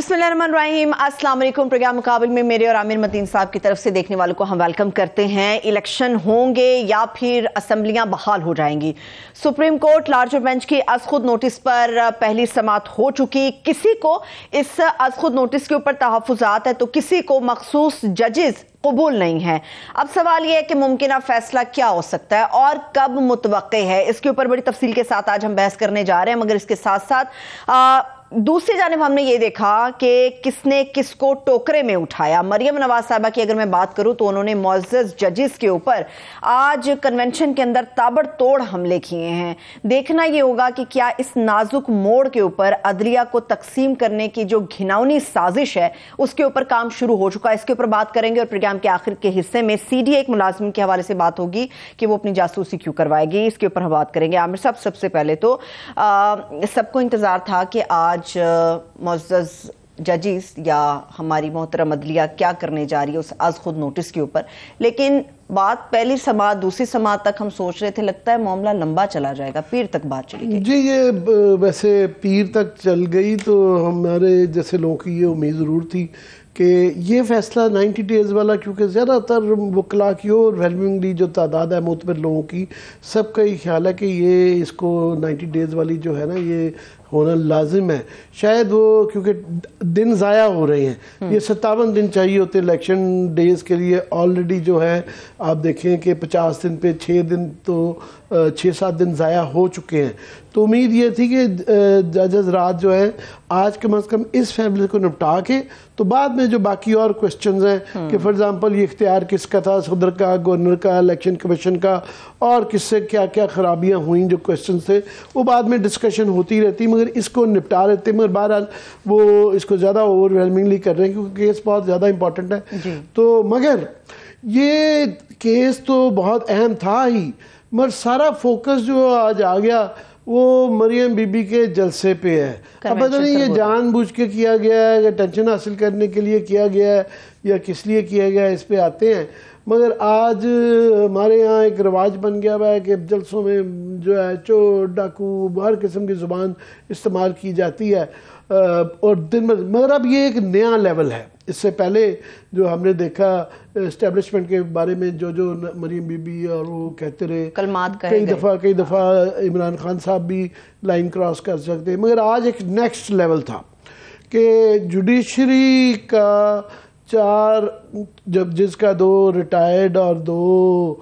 बिस्मिल्लाहिर्रहमानिर्रहीम। अस्सलाम वालेकुम। प्रोग्राम मुकाबिल में मेरे और आमिर मतीन साहब की तरफ से देखने वालों को हम वेलकम करते हैं। इलेक्शन होंगे या फिर असम्बलियां बहाल हो जाएंगी। सुप्रीम कोर्ट लार्जर बेंच की अज खुद नोटिस पर पहली समाअत हो चुकी। किसी को इस अज खुद नोटिस के ऊपर तहफ़्फ़ुज़ात है तो किसी को मखसूस जजेस कबूल नहीं है। अब सवाल यह है कि मुमकिन फैसला क्या हो सकता है और कब मुतवक्के है, इसके ऊपर बड़ी तफसील के साथ आज हम बहस करने जा रहे हैं। मगर इसके साथ साथ दूसरी जानिब हमने ये देखा कि किसने किसको टोकरे में उठाया। मरियम नवाज साहबा की अगर मैं बात करूं तो उन्होंने मुअज़्ज़ज़ जजेस के ऊपर आज कन्वेंशन के अंदर ताबड़तोड़ हमले किए हैं। देखना ये होगा कि क्या इस नाजुक मोड़ के ऊपर अदलिया को तकसीम करने की जो घिनौनी साजिश है उसके ऊपर काम शुरू हो चुका है। इसके ऊपर बात करेंगे और प्रोग्राम के आखिर के हिस्से में सीडीए एक मुलाजिम के हवाले से बात होगी कि वो अपनी जासूसी क्यों करवाएगी, इसके ऊपर हम बात करेंगे। आमिर साहब, सबसे पहले तो सबको इंतजार था कि आज मुअज़्ज़ज़ जजेस या हमारी मोहतरम अदलिया क्या करने जा रही है उस आज खुद नोटिस के ऊपर, लेकिन बात पहली समाअत दूसरी समाअत तक हम सोच रहे थे, लगता है मामला लंबा चला जाएगा, पीर तक बात चली गई। जी, ये वैसे पीर तक चल गई तो हमारे जैसे लोगों की ये उम्मीद ज़रूर थी कि ये फ़ैसला 90 डेज़ वाला, क्योंकि ज़्यादातर वकला की ओवरवेलमिंगली जो तादाद है मोतबर लोगों की, सबका ही ख्याल है कि ये इसको 90 डेज़ वाली जो है ना ये होना लाजिम है। शायद वो क्योंकि दिन ज़ाया हो रहे हैं, ये 57 दिन चाहिए होते इलेक्शन डेज़ के लिए। ऑलरेडी जो है आप देखें कि 50 दिन पे 6 दिन तो 6-7 दिन ज़ाया हो चुके हैं। तो उम्मीद ये थी कि जजेस रात जो है आज कम अज़ कम इस फैसले को निपटा के तो बाद में जो बाकी और क्वेश्चंस हैं कि फॉर एग्जांपल ये इख्तियार किसका था, सदर का, गवर्नर का, इलेक्शन कमीशन का, और किससे क्या क्या खराबियां हुई, जो क्वेश्चन थे वो बाद में डिस्कशन होती रहती, मगर इसको निपटा लेते। मगर बहरहाल वो इसको ज़्यादा ओवरवेलमिंगली कर रहे हैं क्योंकि केस बहुत ज़्यादा इंपॉर्टेंट है। तो मगर ये केस तो बहुत अहम था ही, मगर सारा फोकस जो आज आ गया वो मरियम बीबी के जलसे पे है। अब पता नहीं ये जानबूझ के किया गया है या टेंशन हासिल करने के लिए किया गया है या किस लिए किया गया है, इस पे आते हैं। मगर आज हमारे यहाँ एक रिवाज बन गया हुआ है कि जलसों में जो है चोर डाकू हर किस्म की ज़ुबान इस्तेमाल की जाती है और दिन में, मगर अब ये एक नया लेवल है। इससे पहले जो हमने देखा एस्टेब्लिशमेंट के बारे में जो मरियम बीबी और वो कहते रहे, कई दफ़ा इमरान खान साहब भी लाइन क्रॉस कर सकते, मगर आज एक नेक्स्ट लेवल था कि जुडिशरी का 4 जब जिसका 2 रिटायर्ड और 2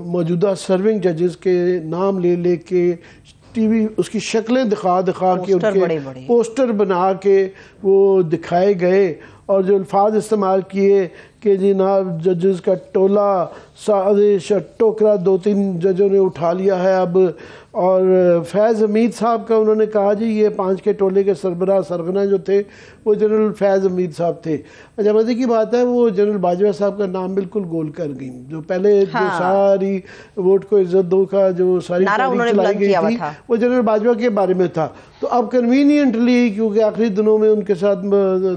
मौजूदा सर्विंग जजेस के नाम ले लेके टीवी उसकी शक्लें दिखा के उनके पोस्टर बना के वो दिखाए गए और जो अल्फाज इस्तेमाल किए कि जनाब जजेस का टोला साजिश टोकरा 2-3 जजों ने उठा लिया है अब। और फैज़ हमीद साहब का उन्होंने कहा जी ये 5 के टोले के सरबराह सरगना जो थे वो जनरल फैज़ हमीद साहब थे। अच्छा, मज़े की बात है वो जनरल बाजवा साहब का नाम बिल्कुल गोल कर गई, जो पहले जो सारी वोट को इज्जत दो का जो सारी चलाई गई थी वो जनरल बाजवा के बारे में था। तो अब कन्वीनियंटली क्योंकि आखिरी दिनों में उनके साथ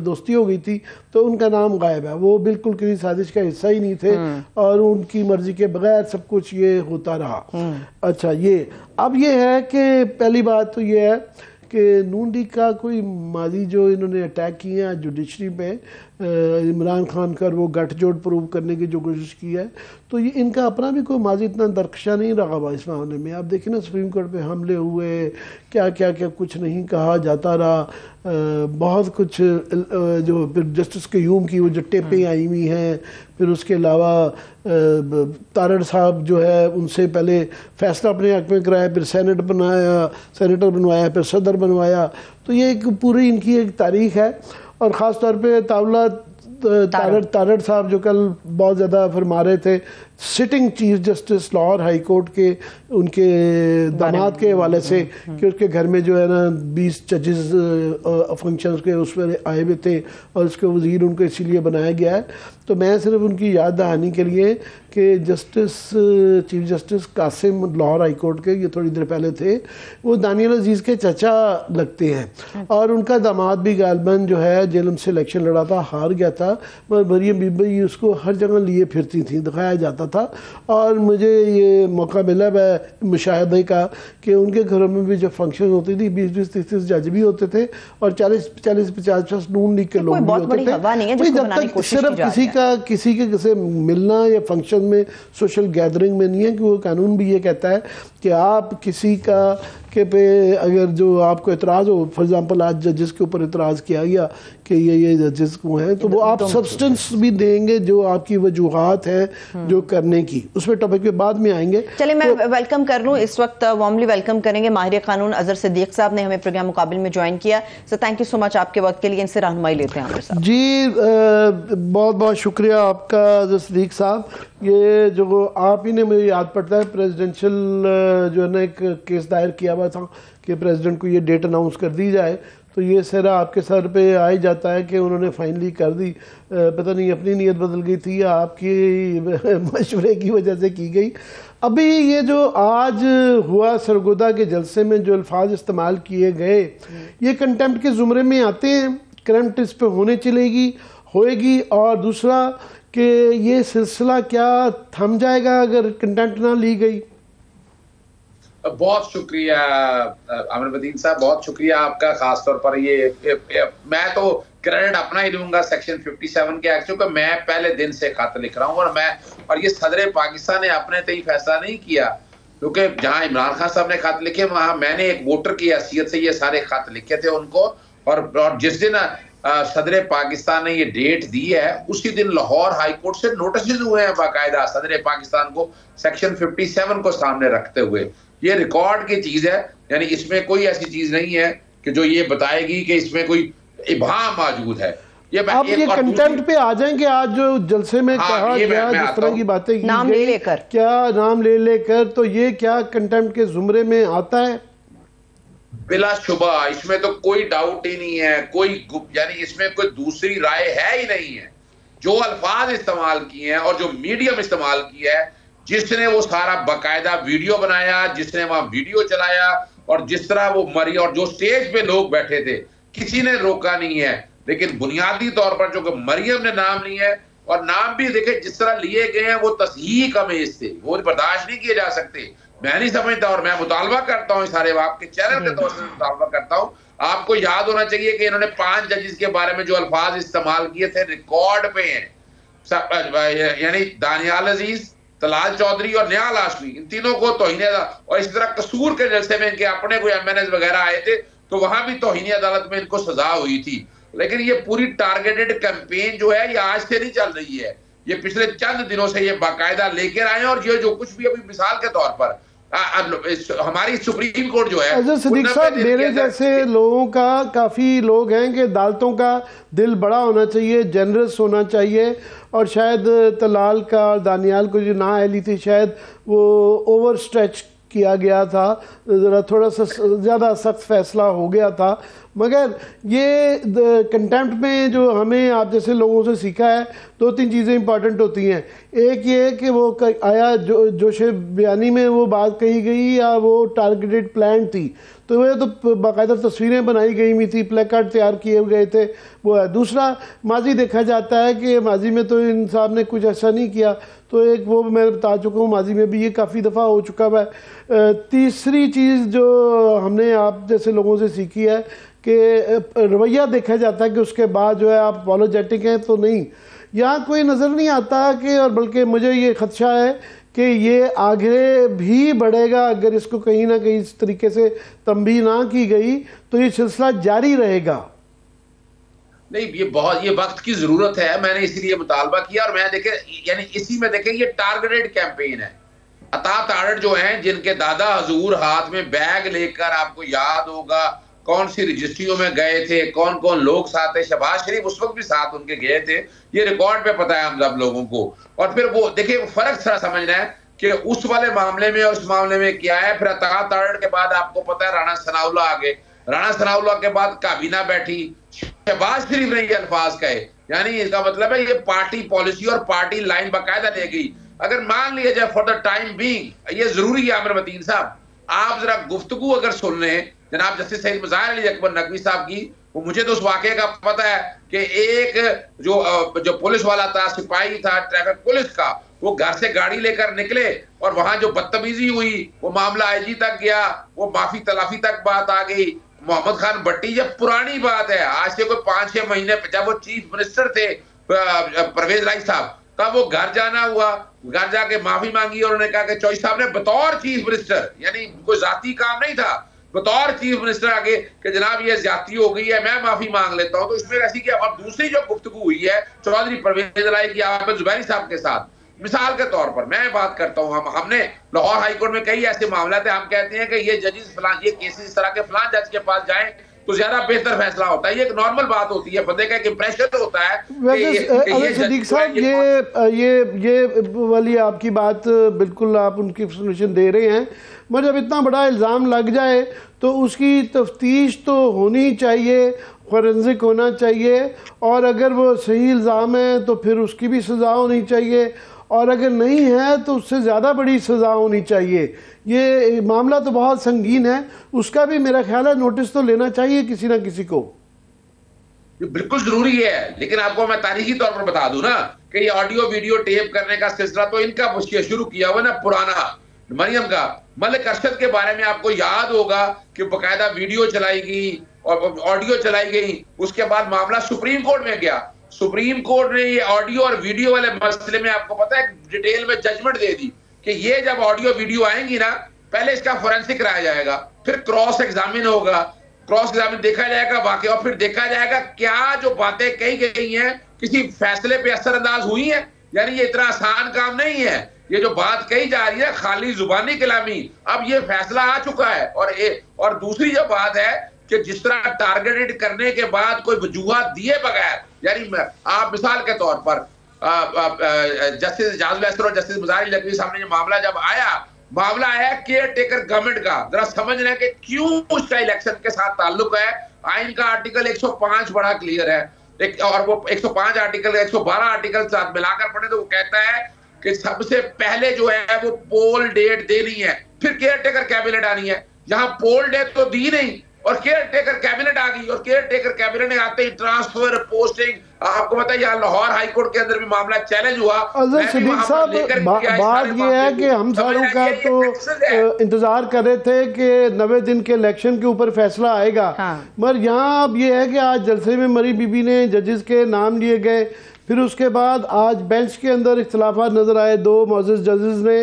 दोस्ती हो गई थी तो उनका नाम गायब है। वो बिल्कुल किसी साजिश का हिस्सा ही नहीं थे और उनकी मर्जी के बगैर सब कुछ ये होता रहा। अच्छा, ये अब ये है कि पहली बात तो ये है कि नून लीग का कोई माजी जो इन्होंने अटैक किए हैं जुडिशरी पे, इमरान खान का वो गठजोड़ प्रूव करने की जो कोशिश की है, तो ये इनका अपना भी कोई माजी इतना दरख्शा नहीं रहा हुआ इस मामले में। आप देखिए ना सुप्रीम कोर्ट पे हमले हुए, क्या क्या क्या कुछ नहीं कहा जाता रहा, बहुत कुछ जो फिर जस्टिस क्यूम की वो जो टेपें आई हुई हैं, फिर उसके अलावा तारड़ साहब जो है उनसे पहले फैसला अपने हक में कराया, फिर सेनेटर बनवाया, फिर सदर बनवाया। तो ये एक पूरी इनकी एक तारीख है। और ख़ास तौर पे तावला तारड़ साहब जो कल बहुत ज़्यादा फरमा रहे थे sitting chief justice Lahore high court के उनके दामाद के हवाले से कि उसके घर में जो है ना 20 जजेस फंक्शंस के उस पर आए हुए थे और उसके वज़ीर उनको इसीलिए बनाया गया है। तो मैं सिर्फ उनकी याद दहानी के लिए कि chief justice Qasim Lahore high court के, ये थोड़ी देर पहले थे, वो दानियल अजीज़ के चचा लगते हैं और उनका दामाद भी गालबन जो है जेलम से इलेक्शन लड़ा था, हार गया था। था, मगर मरियम बीबी उसको हर जगह लिए फिरती थी, दिखाया जाता था। और मुझे ये मौका मिला मुशाहदे का कि उनके घरों में भी जब फंक्शन होती थी 20-20, 30-30 जज भी होते थे और 40-50 नून लीग के लोग भी होते थे। जब तक सिर्फ किसी के मिलना या फंक्शन में सोशल गैदरिंग में नहीं है, कि वो कानून भी ये कहता है कि आप किसी का के पे अगर जो आपको एतराज़ हो, फॉर एग्जांपल आज जजेस के ऊपर एतराज़ किया गया कि ये जजेस को हैं, तो वो आप सब्सटेंस भी देंगे जो आपकी वजूहात है जो करने की। उस पर टॉपिक पे बाद में आएंगे। चलिए मैं वेलकम कर लूँ, इस वक्त वार्मली वेलकम करेंगे माहिर कानून अजहर सिद्दीक साहब ने हमें प्रोग्राम मुकाबिल में ज्वाइन किया। Sir thank you so much आपके वक्त के लिए, इनसे रहनुमाई लेते हैं आमिर साहब। जी बहुत बहुत शुक्रिया आपका अजहर सिद्दीक साहब। ये जो आप ही ने मुझे याद पड़ता है प्रेसिडेंशियल जो है ना एक केस दायर किया हुआ था कि प्रेसिडेंट को ये डेट अनाउंस कर दी जाए, तो ये सिरा आपके सर पे आ ही जाता है कि उन्होंने फाइनली कर दी। पता नहीं अपनी नीयत बदल गई थी या आपकी मशवरे की वजह से की गई। अभी ये जो आज हुआ सरगोदा के जलसे में जो अल्फाज इस्तेमाल किए गए, ये कंटेम्प्ट के ज़ुमरे में आते हैं, करंट इस पर होएगी। और दूसरा कि ये सिलसिला क्या थम जाएगा अगर कंटेंट ना ली गई? बहुत शुक्रिया आमिर मदीन साहब, बहुत शुक्रिया आपका। खासतौर पर ये मैं तो क्रेडिट अपना ही दूंगा सेक्शन 57 के एक्ट, क्योंकि मैं पहले दिन से खत लिख रहा हूँ और ये सदर पाकिस्तान ने अपने तय फैसला नहीं किया, क्योंकि जहां इमरान खान साहब ने खत लिखे वहां मैंने एक वोटर की हैसियत से ये सारे खत लिखे थे उनको। और जिस दिन सदर पाकिस्तान ने ये डेट दी है उसी दिन लाहौर हाई कोर्ट से नोटिस हुए हैं बाकायदा सदर पाकिस्तान को सेक्शन 57 को सामने रखते हुए। ये रिकॉर्ड की चीज है, यानी इसमें कोई ऐसी चीज नहीं है कि जो ये बताएगी कि इसमें कोई इबाम मौजूद है। आप ये कंटेंट पे आ जाएंगे। आज जो जलसे में कहा गया जिस तरह की बातें की नाम ले लेकर, क्या नाम ले लेकर, तो ये क्या कंटेंट के जुमरे में आता है? बिलाशुबा इसमें तो कोई डाउट ही नहीं है, यानी इसमें कोई दूसरी राय है ही नहीं है। जो अल्फाज इस्तेमाल किए हैं और जो मीडियम इस्तेमाल किया है, जिसने वो सारा बाकायदा वीडियो बनाया, जिसने वहां वीडियो चलाया और जिस तरह वो मरी और जो स्टेज पे लोग बैठे थे किसी ने रोका नहीं है। लेकिन बुनियादी तौर पर जो मरियम ने नाम लिए है और नाम भी देखे जिस तरह लिए गए हैं वो तस्हीह कमीज थे, वो बर्दाश्त नहीं किए जा सकते। मैं नहीं समझता और मैं मुतालबा करता हूँ सारे आपके चैनल के तौर से मुतालबा करता हूँ। आपको याद होना चाहिए कि इन्होंने 5 जजेस के बारे में जो अल्फाज इस्तेमाल किए थे रिकॉर्ड पे हैं, यानी दानियाल अजीज, तलाल चौधरी और निहाल हाशमी, इन तीनों को तौहीन अदालत। और इस तरह कसूर के जलसे में इनके अपने कोई MNS वगैरह आए थे तो वहां भी तौहीन अदालत में इनको सजा हुई थी। लेकिन ये पूरी टारगेटेड कैंपेन जो है ये आज से नहीं चल रही है, ये पिछले चंद दिनों से ये बाकायदा लेकर आए। और ये जो कुछ भी अभी मिसाल के तौर पर हमारी सुप्रीम कोर्ट जो है, अजहर सिद्दीक साहब मेरे जैसे लोगों का काफ़ी लोग हैं कि अदालतों का दिल बड़ा होना चाहिए, जनरस होना चाहिए। और शायद तलाल का और दानियाल को जो नाअहली थी शायद वो ओवर स्ट्रेच किया गया था, ज़रा थोड़ा सा ज़्यादा सख्त फैसला हो गया था। मगर ये कंटेम्प्ट में जो हमें आप जैसे लोगों से सीखा है 2-3 चीज़ें इंपॉर्टेंट होती हैं। एक ये कि वो आया जोश बयानी में वो बात कही गई या वो टारगेटेड प्लान थी, तो वह तो बाकायदा तस्वीरें बनाई गई हुई थी, प्लेकार्ड तैयार किए गए थे, वो है। दूसरा माजी देखा जाता है कि माजी में तो इन साहब ने कुछ ऐसा नहीं किया, तो एक वो मैं बता चुका हूँ माजी में भी ये काफ़ी दफ़ा हो चुका है। तीसरी चीज़ जो हमने आप जैसे लोगों से सीखी है कि रवैया देखा जाता है कि उसके बाद जो है आप अपॉलोजेटिक हैं तो नहीं, यहाँ कोई नज़र नहीं आता कि, और बल्कि मुझे ये खदशा है कि ये आगे भी बढ़ेगा अगर इसको कहीं ना कहीं इस तरीके से तंबीह ना की गई तो ये सिलसिला जारी रहेगा। नहीं, ये वक्त की जरूरत है, मैंने इसीलिए मुतालबा किया। और मैं देखे यानी इसी में देखें ये टारगेटेड कैंपेन है। अता तारड़ जो हैं जिनके दादा हजूर हाथ में बैग लेकर, आपको याद होगा कौन सी रजिस्ट्रियों में गए थे, कौन कौन लोग साथ थे, शहबाज शरीफ उस वक्त भी साथ उनके गए थे, ये रिकॉर्ड पे पता है हम सब लोगों को। और फिर वो देखिए फर्क थोड़ा समझना है कि उस वाले मामले में और उस मामले में क्या है। फिर अता तारड़ के बाद आपको पता है राणा सनाउल्लाह आ गए, राणा सनाउल्लाह के बाद काबीना बैठी, शहबाज शरीफ ने ये अल्फाज कहे, यानी इसका मतलब है ये पार्टी पॉलिसी और पार्टी लाइन बाकायदा ले गई। अगर मान लिया जाए फॉर द टाइम बीइंग, ये जरूरी है आमिर मतीन साहब, आप जरा गुफ्तगू अगर सुन लें जनाब जस्टिस सईद मुज़ाहिर अली अकबर नकवी साहब की, वो मुझे तो उस वाकये का पता है कि एक जो पुलिस वाला था, सिपाही था ट्रैफिक पुलिस का, वो घर से गाड़ी लेकर निकले और वहां जो बदतमीजी हुई वो मामला आईजी तक गया, वो माफी तलाफी तक बात आ गई। मोहम्मद खान भट्टी, जब पुरानी बात है, आज से कोई 5-6 महीने जब वो चीफ मिनिस्टर थे परवेज राय साहब, तब वो घर जाना हुआ, घर जाके माफी मांगी और उन्होंने कहा कि चौधरी साहब ने बतौर चीफ मिनिस्टर, यानी कोई जाती काम नहीं था, बतौर चीफ मिनिस्टर आगे कि जनाब ये ज्यादती हो गई है, मैं माफी मांग लेता हूं। तो इसमें ऐसी क्या। और दूसरी जो गुफ्तगू हुई है चौधरी परवेज राय की आबिद जुबैरी साहब के साथ, मिसाल के तौर पर मैं बात करता हूं, हमने लाहौर हाईकोर्ट में कई ऐसे मामला थे, हम कहते हैं कि ये जजेस फलां, ये केसेस इस तरह के फलां जज के पास जाएं तो ज्यादा बेहतर फैसला होता है। ये एक नॉर्मल बात होती है, बंदे का एक इंप्रेशन होता है। वैसे सदीक साहब ये वाली आपकी बात बिल्कुल आप उनकी एक्सप्लेनेशन दे रहे हैं, मगर जब इतना बड़ा इल्ज़ाम लग जाए तो उसकी तफ्तीश तो होनी चाहिए, फॉरेंसिक होना चाहिए, और अगर वो सही इल्ज़ाम है तो फिर उसकी भी सज़ा होनी चाहिए, और अगर नहीं है तो उससे ज़्यादा बड़ी सज़ा होनी चाहिए। ये मामला तो बहुत संगीन है, उसका भी मेरा ख्याल है नोटिस तो लेना चाहिए किसी ना किसी को। बिल्कुल जरूरी है, लेकिन आपको मैं तारीखी तौर पर बता दूं ना कि ये ऑडियो वीडियो टेप करने का सिलसिला तो इनका शुरू किया हुआ ना पुराना मरियम का। मलिक अरशद के बारे में आपको याद होगा कि बाकायदा वीडियो चलाई गई और ऑडियो चलाई गई, उसके बाद मामला सुप्रीम कोर्ट में गया। सुप्रीम कोर्ट ने ये ऑडियो और वीडियो वाले मसले में आपको पता है डिटेल में जजमेंट दे दी कि ये जब ऑडियो वीडियो आएंगी ना, पहले इसका फोरेंसिक कराया जाएगा, फिर क्रॉस एग्जामिन होगा, क्रॉस एग्जामिन देखा जाएगा वाकई, और फिर देखा जाएगा क्या जो बातें कही गई हैं किसी फैसले पे असरअंदाज हुई है। यानी ये इतना आसान काम नहीं है, ये जो बात कही जा रही है खाली जुबानी कलामी, अब ये फैसला आ चुका है। और दूसरी जो बात है कि जिस तरह टारगेटेड करने के बाद कोई वजूहत दिए बगैर, यानी आप मिसाल के तौर पर जस्टिस एजाज लैसर और जस्टिस मुजाहिर लकवी साहब ने मामला जब आया, मामला आया केयर टेकर गवर्नमेंट का, जरा समझ रहे हैं कि क्यों उसका इलेक्शन के साथ ताल्लुक है। आइन का आर्टिकल 105 बड़ा क्लियर है, और वो 105 आर्टिकल 112 आर्टिकल साथ मिलाकर पढ़े तो वो कहता है कि सबसे पहले जो है वो पोल डेट देनी है, फिर केयर टेकर कैबिनेट आनी है। यहाँ पोल डेट तो दी नहीं और केयर टेकर कैबिनेट आ गई, और केयर टेकर कैबिनेट ने आते ही ट्रांसफर पोस्टिंग, आपको पता है यहाँ लाहौर हाई कोर्ट के अंदर भी मामला चैलेंज हुआ। सदीक साहब बात ये है कि हम सारों का तो इंतजार कर रहे थे कि 90 दिन के इलेक्शन के ऊपर फैसला आएगा, मगर यहाँ अब ये है कि आज जलसे में मरी बीबी ने जजेस के नाम लिए गए, फिर उसके बाद आज बेंच के अंदर इख्तलाफात नज़र आए। 2 मोअज़्ज़ज़ जजेस ने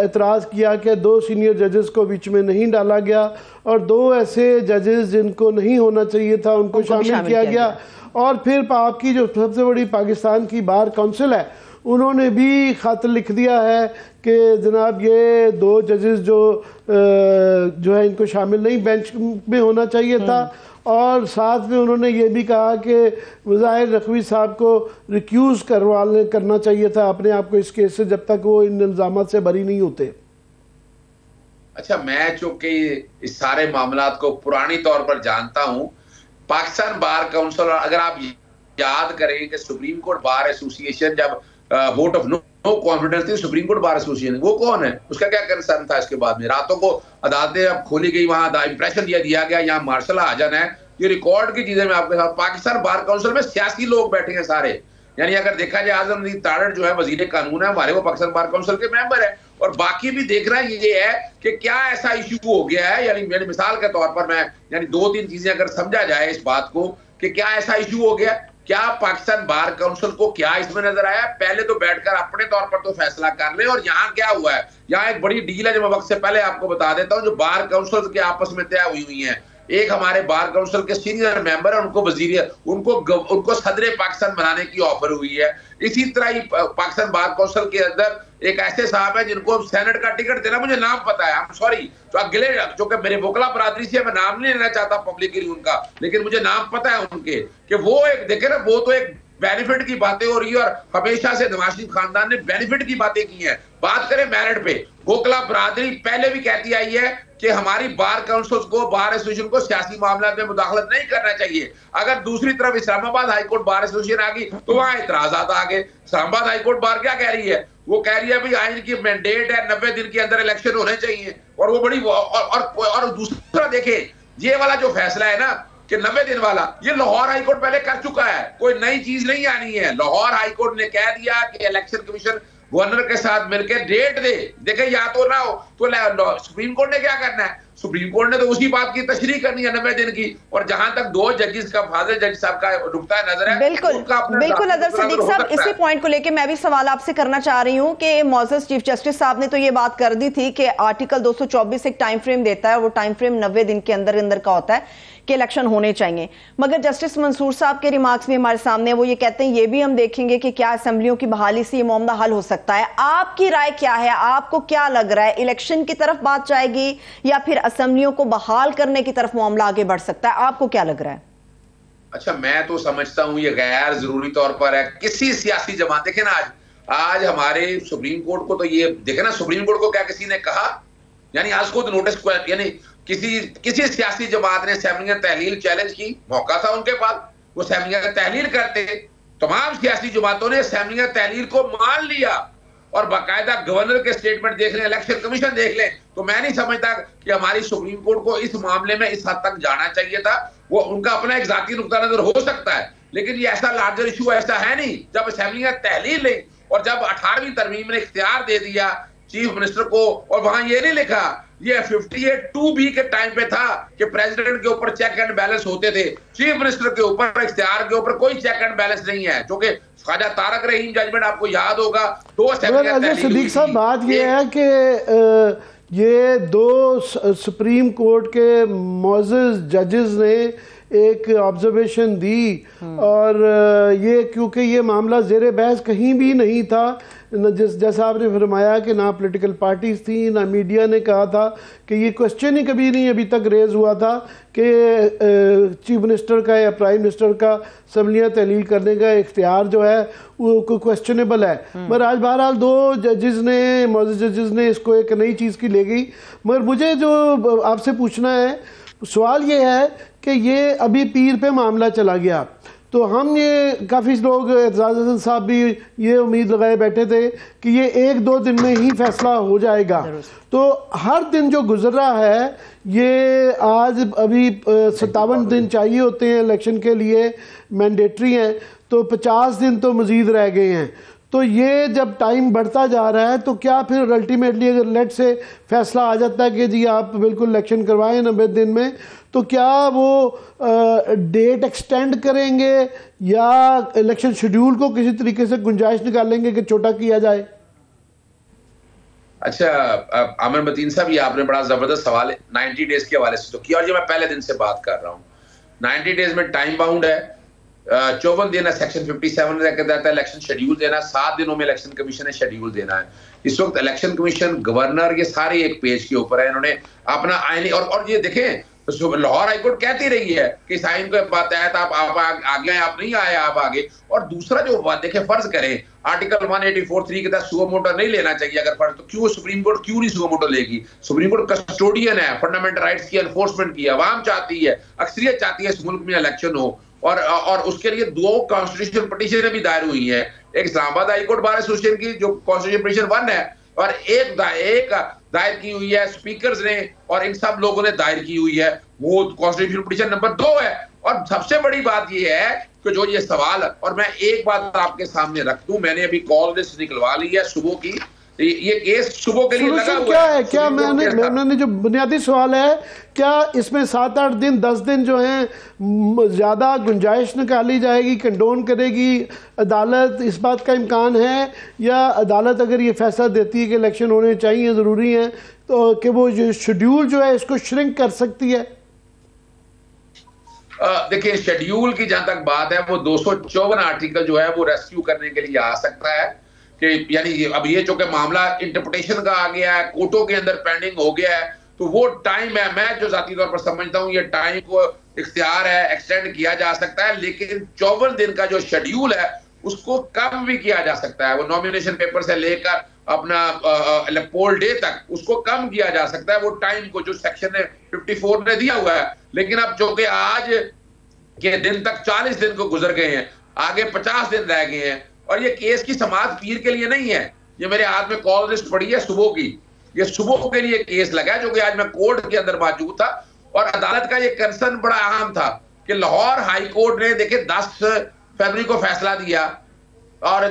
एतराज़ किया कि 2 सीनियर जजेस को बीच में नहीं डाला गया, और 2 ऐसे जजेस जिनको नहीं होना चाहिए था उनको शामिल किया गया। और फिर आपकी जो सबसे बड़ी पाकिस्तान की बार काउंसिल है, उन्होंने भी खत लिख दिया है कि जनाब ये 2 जजेस जो है इनको शामिल नहीं बेंच में होना चाहिए था, और साथ में उन्होंने ये भी कहा कि मुजाहिर लकवी साहब को रिक्यूज़ करना चाहिए था अपने आप को इस केस से जब तक वो इन इल्ज़ामात से बरी नहीं होते। अच्छा, मैं चूंकि इस सारे मामलात को पुरानी तौर पर जानता हूं, पाकिस्तान बार काउंसिल, अगर आप याद करें कि सुप्रीम कोर्ट बार एसोसिएशन जब वोट ऑफ नो कॉन्फिडेंस थी, सुप्रीम कोर्ट बार एसोसिएशन वो कौन है, उसका क्या कंसर्न था। इसके बाद में रातों को अदालतें अब खोली गई, वहां इंप्रेशन दिया गया यहाँ मार्शल आ जाना है, ये रिकॉर्ड की चीजें मैं आपके साथ। पाकिस्तान बार काउंसिल में सियासी लोग बैठे हैं सारे, यानी अगर देखा जाए आजमदीन तारड़ जो है वजीर कानून है हमारे, वो पाकिस्तान बार काउंसिल के मेंबर है, और बाकी भी देखना ये है कि क्या ऐसा इशू हो गया है। यानी मिसाल के तौर पर मैं यानी 2-3 चीजें अगर समझा जाए इस बात को कि क्या ऐसा इशू हो गया, क्या पाकिस्तान बार काउंसिल को क्या इसमें नजर आया, पहले तो बैठकर अपने तौर पर तो फैसला कर ले। और यहाँ क्या हुआ है, यहाँ एक बड़ी डील है जो मैं वक्त से पहले आपको बता देता हूँ, जो बार काउंसिल के आपस में तय हुई है। एक हमारे बार काउंसिल के सीनियर मेंबर है, उनको वजीर उनको सदर पाकिस्तान बनाने की ऑफर हुई है। इसी तरह ही पाकिस्तान बार काउंसिल के अंदर एक ऐसे साहब है जिनको सेनेट का टिकट देना, मुझे नाम पता है, आई एम सॉरी, तो अगले जो कि मेरे वोकला बरादरी से मैं नाम नहीं लेना चाहता पब्लिकली उनका, लेकिन मुझे नाम पता है उनके कि वो एक देखे ना, वो तो एक बेनिफिट की बातें हो रही है, और हमेशा से नवाज शरीफ खानदान ने बेनिफिट की बातें की हैं। बात करें मेरिट पे, वोकला बरादरी पहले भी कहती आई है कि हमारी बार काउंसिल को, बार एसोसिएशन को सियासी मामला में मुदाखलत नहीं करना चाहिए। अगर दूसरी तरफ इस्लामाबाद हाईकोर्ट बार एसोसिएशन आ गई तो वहां इतराजात आ गए। इस्लामाबाद हाईकोर्ट बार क्या कह रही है, वो कह रही है भाई आइन की मैंडेट है 90 दिन के अंदर इलेक्शन होने चाहिए, और वो बड़ी और दूसरा देखे ये वाला जो फैसला है ना, कि 90 दिन वाला, ये लाहौर हाईकोर्ट पहले कर चुका है, कोई नई चीज नहीं आनी है। लाहौर हाईकोर्ट ने कह दिया कि इलेक्शन कमीशन गवर्नर के साथ मिलकर डेट दे, देखे या तो ना हो तो सुप्रीम कोर्ट ने क्या करना है, सुप्रीम कोर्ट ने तो उसी बात की तशरीह करनी है 90 दिन की। और जहां तक 2 जजेस का, फाजिल जज साहब का रुकता है नजर है, बिल्कुल अदर सदीक साहब, इसी पॉइंट को लेके मैं भी सवाल आपसे करना चाह रही हूं कि मौजूद चीफ जस्टिस साहब ने तो ये बात कर दी थी कि आर्टिकल 224 एक टाइम फ्रेम देता है, वो टाइम फ्रेम 90 दिन के अंदर का होता है कि इलेक्शन होने चाहिए। मगर जस्टिस मंसूर साहब के रिमार्क्स भी हमारे सामने, वो ये कहते हैं ये भी हम देखेंगे कि क्या असेंबलियों की बहाली से ये मामला हल हो सकता है। आपकी राय क्या है, आपको क्या लग रहा है, इलेक्शन की तरफ बात जाएगी या फिर असेंबलियों को बहाल करने की तरफ मामला आगे बढ़ सकता है, आपको क्या लग रहा है? अच्छा, मैं तो समझता हूं ये गैर जरूरी तौर पर है। किसी सियासी जमात, देखे ना आज हमारे सुप्रीम कोर्ट को तो ये देखे ना, सुप्रीम कोर्ट को क्या किसी ने कहा, यानी आज खुद नोटिस, यानी किसी सियासी जमात ने असेंबली तहलील चैलेंज की, मौका था उनके पास, वो असेंबली तहलील करते। तमाम सियासी जमातों ने असेंबली तहलील को मान लिया और बाकायदा गवर्नर के स्टेटमेंट देख लें, इलेक्शन कमीशन देख लें। तो मैं नहीं समझता कि हमारी सुप्रीम कोर्ट को इस मामले में इस हद तक जाना चाहिए था। वो उनका अपना एक जाती नुक्ता नजर हो सकता है, लेकिन ये ऐसा लार्जर इशू ऐसा है नहीं। जब असेंबली तहलील ली और जब 18वीं तरमीम ने इख्तियार दे दिया चीफ मिनिस्टर को, और वहां ये नहीं लिखा, ये 58(2)B के टाइम पे था कि प्रेसिडेंट के ऊपर चेक एंड बैलेंस होते थे, चीफ मिनिस्टर के ऊपर, इख्तियार के ऊपर कोई चेक एंड बैलेंस नहीं है, जो कि ख्वाजा तारक रहीम जजमेंट आपको याद होगा। सदीक साहब, बात यह है कि ये 2 सुप्रीम कोर्ट के मौजूद जजेस ने एक ऑब्जर्वेशन दी, और ये क्योंकि ये मामला ज़ेर बहस कहीं भी नहीं था, जैसा आपने फरमाया कि ना पॉलिटिकल पार्टीज थी, ना मीडिया ने कहा था कि ये क्वेश्चन ही कभी नहीं अभी तक रेज हुआ था कि चीफ मिनिस्टर का या प्राइम मिनिस्टर का असम्बलियाँ तहलील करने का इख्तियार जो है वो क्वेश्चनेबल है। मगर आज बहरहाल 2 जजेस ने, मौजूद जजेस ने इसको एक नई चीज़ की ले गई। मगर मुझे जो आपसे पूछना है, सवाल ये है कि ये अभी पीर पे मामला चला गया, तो हम ये काफ़ी लोग, एजाज हसन साहब भी ये उम्मीद लगाए बैठे थे कि ये 1-2 दिन में ही फैसला हो जाएगा। तो हर दिन जो गुजर रहा है, ये आज अभी 57 दिन चाहिए होते हैं इलेक्शन के लिए, मैंडेटरी हैं, तो 50 दिन तो मज़ीद रह गए हैं। तो ये जब टाइम बढ़ता जा रहा है, तो क्या फिर अल्टीमेटली अगर लेट से फैसला आ जाता है कि जी आप बिल्कुल इलेक्शन करवाएं 90 दिन में, तो क्या वो डेट एक्सटेंड करेंगे या इलेक्शन शेड्यूल को किसी तरीके से गुंजाइश निकालेंगे कि छोटा किया जाए? अच्छा आमिर मतीन साहब, ये आपने बड़ा जबरदस्त सवाल 90 डेज के हवाले से तो किया, और ये मैं पहले दिन से बात कर रहा हूँ। 90 डेज में टाइम बाउंड है, 54 दिन है, सेक्शन 57 कहता है इलेक्शन शेड्यूल देना, 7 दिनों में इलेक्शन कमीशन ने शेड्यूल देना है। इस वक्त इलेक्शन कमीशन, गवर्नर, ये सारे एक पेज के ऊपर है, इन्होंने अपना आईनी, और ये देखें लाहौर हाईकोर्ट कहती रही है कि इस आइन के तहत आप आगे आप नहीं आए, आप आगे। और दूसरा जो बात देखें, फर्ज करें आर्टिकल 184(3) के तहत सुओ मोटो नहीं लेना चाहिए, अगर फर्ज, तो क्यों सुप्रीम कोर्ट क्यों नहीं सुओ मोटो लेगी? सुप्रीम कोर्ट कस्टोडियन है फंडामेंटल राइट्स की, एनफोर्समेंट की, अवाम चाहती है, अक्सरियत चाहती है इस मुल्क में इलेक्शन हो, और उसके लिए 2 कॉन्स्टिट्यूशनल पिटीशन भी दायर हुई है, एक इस्लामाबाद हाईकोर्ट बार एसोसिएशन की जो कॉन्स्टिट्यूशन पिटीशन 1 है, और एक दायर की हुई है स्पीकर्स ने, और इन सब लोगों ने दायर की हुई है, वो कॉन्स्टिट्यूशन पिटीशन नंबर 2 है। और सबसे बड़ी बात ये है कि जो ये सवाल, और मैं एक बात आपके सामने रख दूं, मैंने अभी कॉल लिस्ट निकलवा ली है सुबह की, ये केस सुबह के लिए लगा हुआ क्या है? क्या मैंने जो बुनियादी सवाल है, क्या इसमें 7-8 दिन 10 दिन जो हैं ज़्यादा गुंजाइश निकाली जाएगी, कंडोन करेगी अदालत, इस बात का इम्कान है? या अदालत अगर ये फैसला देती है कि इलेक्शन होने चाहिए, ज़रूरी हैं, तो कि वो जो शेड्यूल जो है इसको श्रिंक कर सकती है? देखिए, शेड्यूल की जहां तक बात है, वो 254 आर्टिकल जो है वो रेस्क्यू करने के लिए आ सकता है कि, यानी अब ये जो कि मामला इंटरप्रिटेशन का आ गया है, कोर्टों के अंदर पेंडिंग हो गया है, तो वो टाइम है, मैं जो जाती तौर पर समझता हूँ ये टाइम को इख्तियार है, एक्सटेंड किया जा सकता है, लेकिन 54 दिन का जो शेड्यूल है उसको कम भी किया जा सकता है। वो नॉमिनेशन पेपर से लेकर अपना पोल डे तक उसको कम किया जा सकता है, वो टाइम को जो सेक्शन 54 ने दिया हुआ है। लेकिन अब जो कि आज के दिन तक 40 दिन को गुजर गए हैं, आगे 50 दिन रह गए हैं, और ये केस की समाअत पीर के लिए नहीं है। ये मेरे हाथ में कॉल लिस्ट पड़ी है सुबह की, ये सुबह के लिए केस लगा है, जो कि आज मैं कोर्ट के अंदर मौजूद था, और अदालत का ये कंसर्न बड़ा अहम था कि लाहौर हाई कोर्ट ने देखिए 10 फरवरी को फैसला दिया और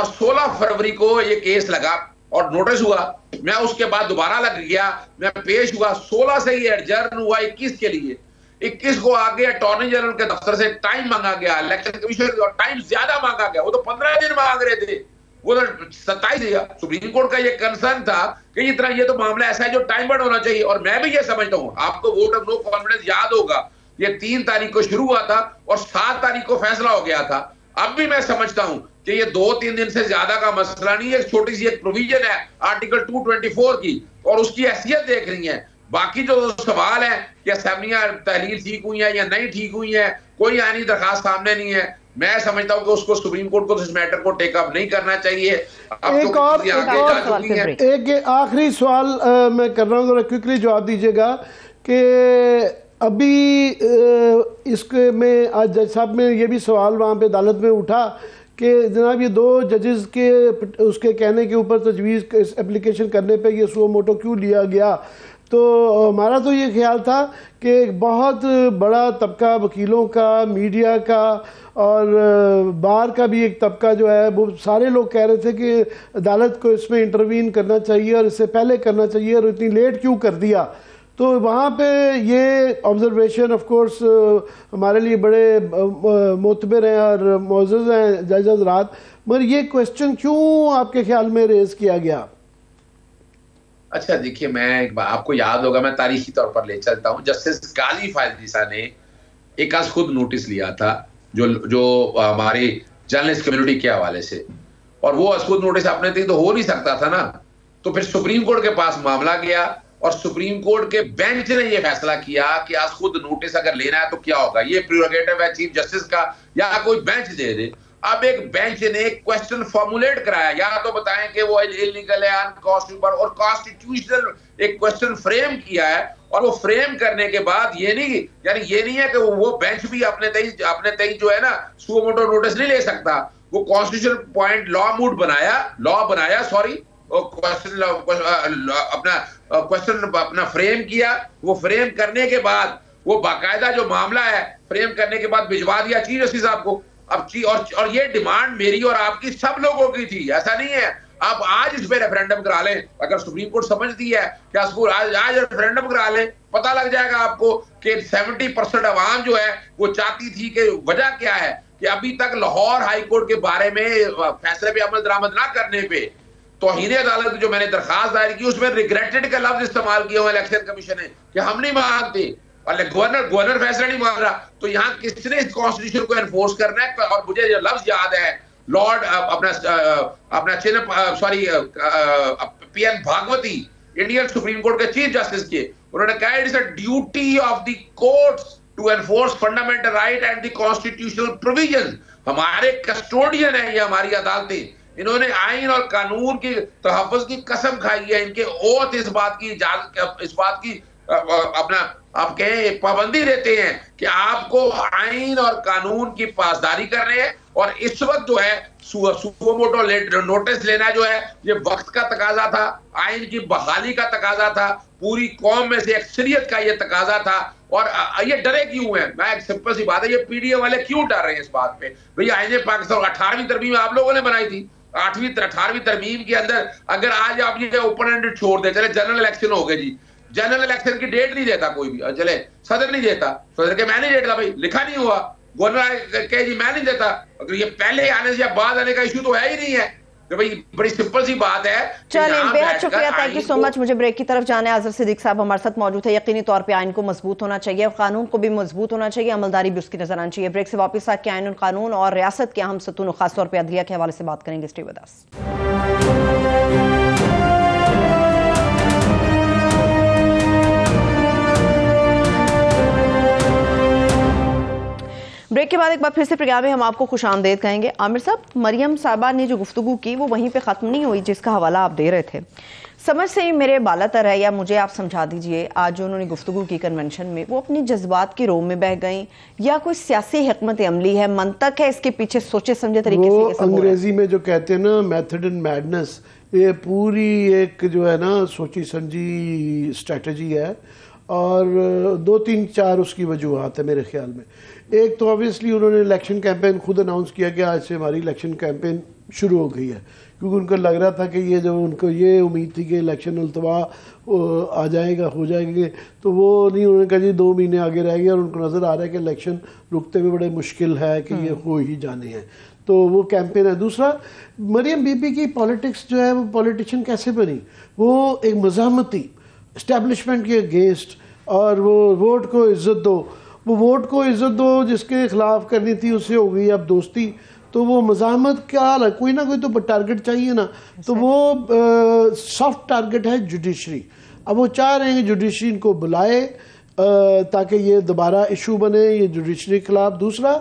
16 फरवरी को ये केस लगा और नोटिस हुआ, मैं उसके बाद दोबारा लग गया, मैं पेश हुआ, 16 से ये एडजर्न हुआ 21 के लिए, 21 को आगे अटॉर्नी जनरल के दफ्तर से टाइम मांगा गया, इलेक्शन कमीशन और टाइम ज्यादा मांगा गया, वो तो 15 दिन मांग रहे थे, वो तो 27 दिया। सुप्रीम कोर्ट का ये कंसर्न था कि ये तो मामला ऐसा है जो टाइम बर्ड होना चाहिए, और मैं भी ये समझता हूं, आपको वोट ऑफ नो कॉन्फिडेंस याद होगा, ये 3 तारीख को शुरू हुआ था और 7 तारीख को फैसला हो गया था। अब भी मैं समझता हूं कि ये 2-3 दिन से ज्यादा का मसला नहीं है, छोटी सी एक प्रोविजन है आर्टिकल 224 की और उसकी हैसियत देख रही है। बाकी जो सवाल है कि असेंबलियां तहलील ठीक हुई है या नहीं ठीक हुई है, कोई आईनी दरखास्त सामने नहीं है, मैं समझता हूं कि उसको सुप्रीम कोर्ट को इस मैटर को टेक अप नहीं करना चाहिए। एक आखिरी सवाल मैं कर रहा हूं, जरा क्विकली जवाब दीजिएगा कि अभी इसके में आज जज साहब में ये भी सवाल वहाँ पे अदालत में उठा कि जनाब ये 2 जजेस के उसके कहने के ऊपर तजवीज़ एप्लीकेशन करने पे ये सुओ मोटो क्यों लिया गया। तो हमारा तो ये ख्याल था कि एक बहुत बड़ा तबका वकीलों का, मीडिया का और बार का भी एक तबका जो है वो सारे लोग कह रहे थे कि अदालत को इसमें इंटरवीन करना चाहिए और इससे पहले करना चाहिए और इतनी लेट क्यों कर दिया। तो वहाँ पे ये ऑब्जर्वेशन ऑफ कोर्स हमारे लिए बड़े मोतबर हैं और मौजूद हैं जज हज़रात, मगर ये क्वेश्चन क्यों आपके ख्याल में रेज किया गया? अच्छा देखिए, मैं आपको याद होगा, मैं तारीखी तौर पर ले चलता हूँ, जस्टिस काजी फायजीसा ने एक आज खुद नोटिस लिया था जो हमारी जर्नलिस्ट कम्युनिटी के हवाले से, और वो आज खुद नोटिस अपने थे तो हो नहीं सकता था ना, तो फिर सुप्रीम कोर्ट के पास मामला गया और सुप्रीम कोर्ट के बेंच ने यह फैसला किया कि आज खुद नोटिस अगर लेना है तो क्या होगा, ये प्रेरोगेटिव है चीफ जस्टिस का या कोई बेंच दे दे। अब एक बेंच ने एक क्वेश्चन फॉर्मुलेट कराया, या तो बताएं कि वो इलीगल है, अनकॉन्स्टिट्यूशनल और कॉन्स्टिट्यूशनल एक क्वेश्चन फ्रेम किया है, और वो फ्रेम करने के बाद ये नहीं है कि वो बेंच भी अपने तई जो है ना सुओ मोटो नोटिस नहीं ले सकता, वो कॉन्स्टिट्यूशनल पॉइंट लॉ बनाया क्वेश्चन अपना फ्रेम किया, वो फ्रेम करने के बाद वो बाकायदा जो मामला है फ्रेम करने के बाद भिजवा दिया चीफ जस्टिस साहब को। अब और ये डिमांड मेरी और आपकी सब लोगों की थी, ऐसा नहीं है आप आज इस पे रेफरेंडम करा लें, अगर सुप्रीम कोर्ट समझती है कि आज रेफरेंडम करा लें, पता लग जाएगा आपको कि 70% अवाम जो है वो चाहती थी कि वजह क्या है कि अभी तक लाहौर हाई कोर्ट के बारे में फैसले पे अमल दरामद ना करने पे तौहीन अदालत जो मैंने दरखास्त दायर की उसमें रिग्रेटेड का लफ्ज इस्तेमाल किया हुआ इलेक्शन कमीशन ने कि हम नहीं मानते, और गवर्नर फैसला नहीं मान रहा, तो यहाँ किसने इस कॉन्स्टिट्यूशन को एनफोर्स करना है। और मुझे जो लफ्ज याद है lord PN Bhagwati, Indian supreme court के चीफ जस्टिस के, उन्होंने कहा it is a duty of the courts to enforce fundamental right and the constitutional provision. हमारे कस्टोडियन है ये हमारी अदालतें, इन्होंने आइन और कानून की तहफ़्फ़ुज़ की कसम खाई है, इनके ओथ इस बात की अपना आप कहें पाबंदी देते हैं कि आपको आइन और कानून की पासदारी करनी है, और इस वक्त जो है सुओ मोटो नोटिस लेना जो है ये वक्त का तकाजा था, आइन की बहाली का तकाजा था, पूरी कौम में से अक्सरियत का ये तकाजा था। और ये डरे क्यों है, मैं एक सिंपल सी बात है, ये पीडीएम वाले क्यों डर रहे हैं इस बात पे? भैया आईने पाकिस्तान 18वीं तरमीम आप लोगों ने बनाई थी, 18वीं तरमीम के अंदर अगर आज आप ये ओपन एंडेड छोड़ दे, चले जनरल इलेक्शन हो गए जी, जनरल इलेक्शन की डेट नहीं देता कोई भी, चले सदर नहीं देता, सदर के मैं नहीं देता, भाई लिखा नहीं हुआ, गवर्नर कहे जी मैं नहीं देता, अगर ये पहले आने से या बाद आने का इशू तो है ही नहीं है, तो भाई बड़ी सिंपल सी बात है। चलिए बेहद शुक्रिया, थैंक यू सो मच। मुझे ब्रेक की तरफ जाने, आज़र सिद्दीक साहब हमारे साथ मौजूद है। यकीनी तौर पे आइन को मजबूत होना चाहिए और कानून को भी मजबूत होना चाहिए, अमलदारी भी उसकी नजर आनी चाहिए। ब्रेक से वापस आके आइन और कानून और रियासत के अहम सतून, खासतौर पर अदलिया के हवाले से बात करेंगे। Stay with us. ब्रेक के बाद एक बार फिर से प्रोग्राम में हम आपको खुशामदीद कहेंगे। आमिर साहब, मरियम साहबा ने जो गुफ्तगू की वो वहीं पे ख़त्म नहीं हुई जिसका हवाला आप दे रहे थे। समझ से ही मेरे बालातर है, या मुझे आप समझा दीजिए, आज जो उन्होंने गुफ्तगू की कन्वेंशन में वो अपनी जज्बात की रोम में बह गई या कोई सियासी हिकमत अमली है, मंतक है इसके पीछे, सोचे समझे तरीके से? अंग्रेजी में जो कहते हैं ना मेथड एंड मैडनेस, ये पूरी एक जो है ना सोची समझी स्ट्रेटजी है। और 2 3 4 उसकी वजूहत है मेरे ख्याल में। एक तो ऑब्वियसली उन्होंने इलेक्शन कैंपेन खुद अनाउंस किया कि आज से हमारी इलेक्शन कैंपेन शुरू हो गई है, क्योंकि उनको लग रहा था कि ये जो उनको ये उम्मीद थी कि इलेक्शन अल्तवा आ जाएगा, हो जाएंगे, तो वो नहीं, उन्होंने कहा जी 2 महीने आगे रह गए और उनको नज़र आ रहा है कि इलेक्शन रुकते हुए बड़े मुश्किल है कि ये हो ही जाने हैं, तो वो कैंपेन है। दूसरा, मरियम बीबी की पॉलिटिक्स जो है वो पॉलिटिशियन कैसे बनी, वो एक मज़ामती इस्टेब्लिशमेंट के अगेंस्ट, और वो वोट को इज़्ज़त दो, वो वोट को इज़्ज़त दो जिसके खिलाफ करनी थी उससे हो गई अब दोस्ती, तो वो मज़ामत क्या हाल है, कोई ना कोई तो टारगेट चाहिए ना, तो वो सॉफ्ट टारगेट है जुडिशरी। अब वो चाह रहे हैं कि जुडिशरी इनको बुलाए ताकि ये दोबारा इशू बने ये जुडिशरी के खिलाफ। दूसरा,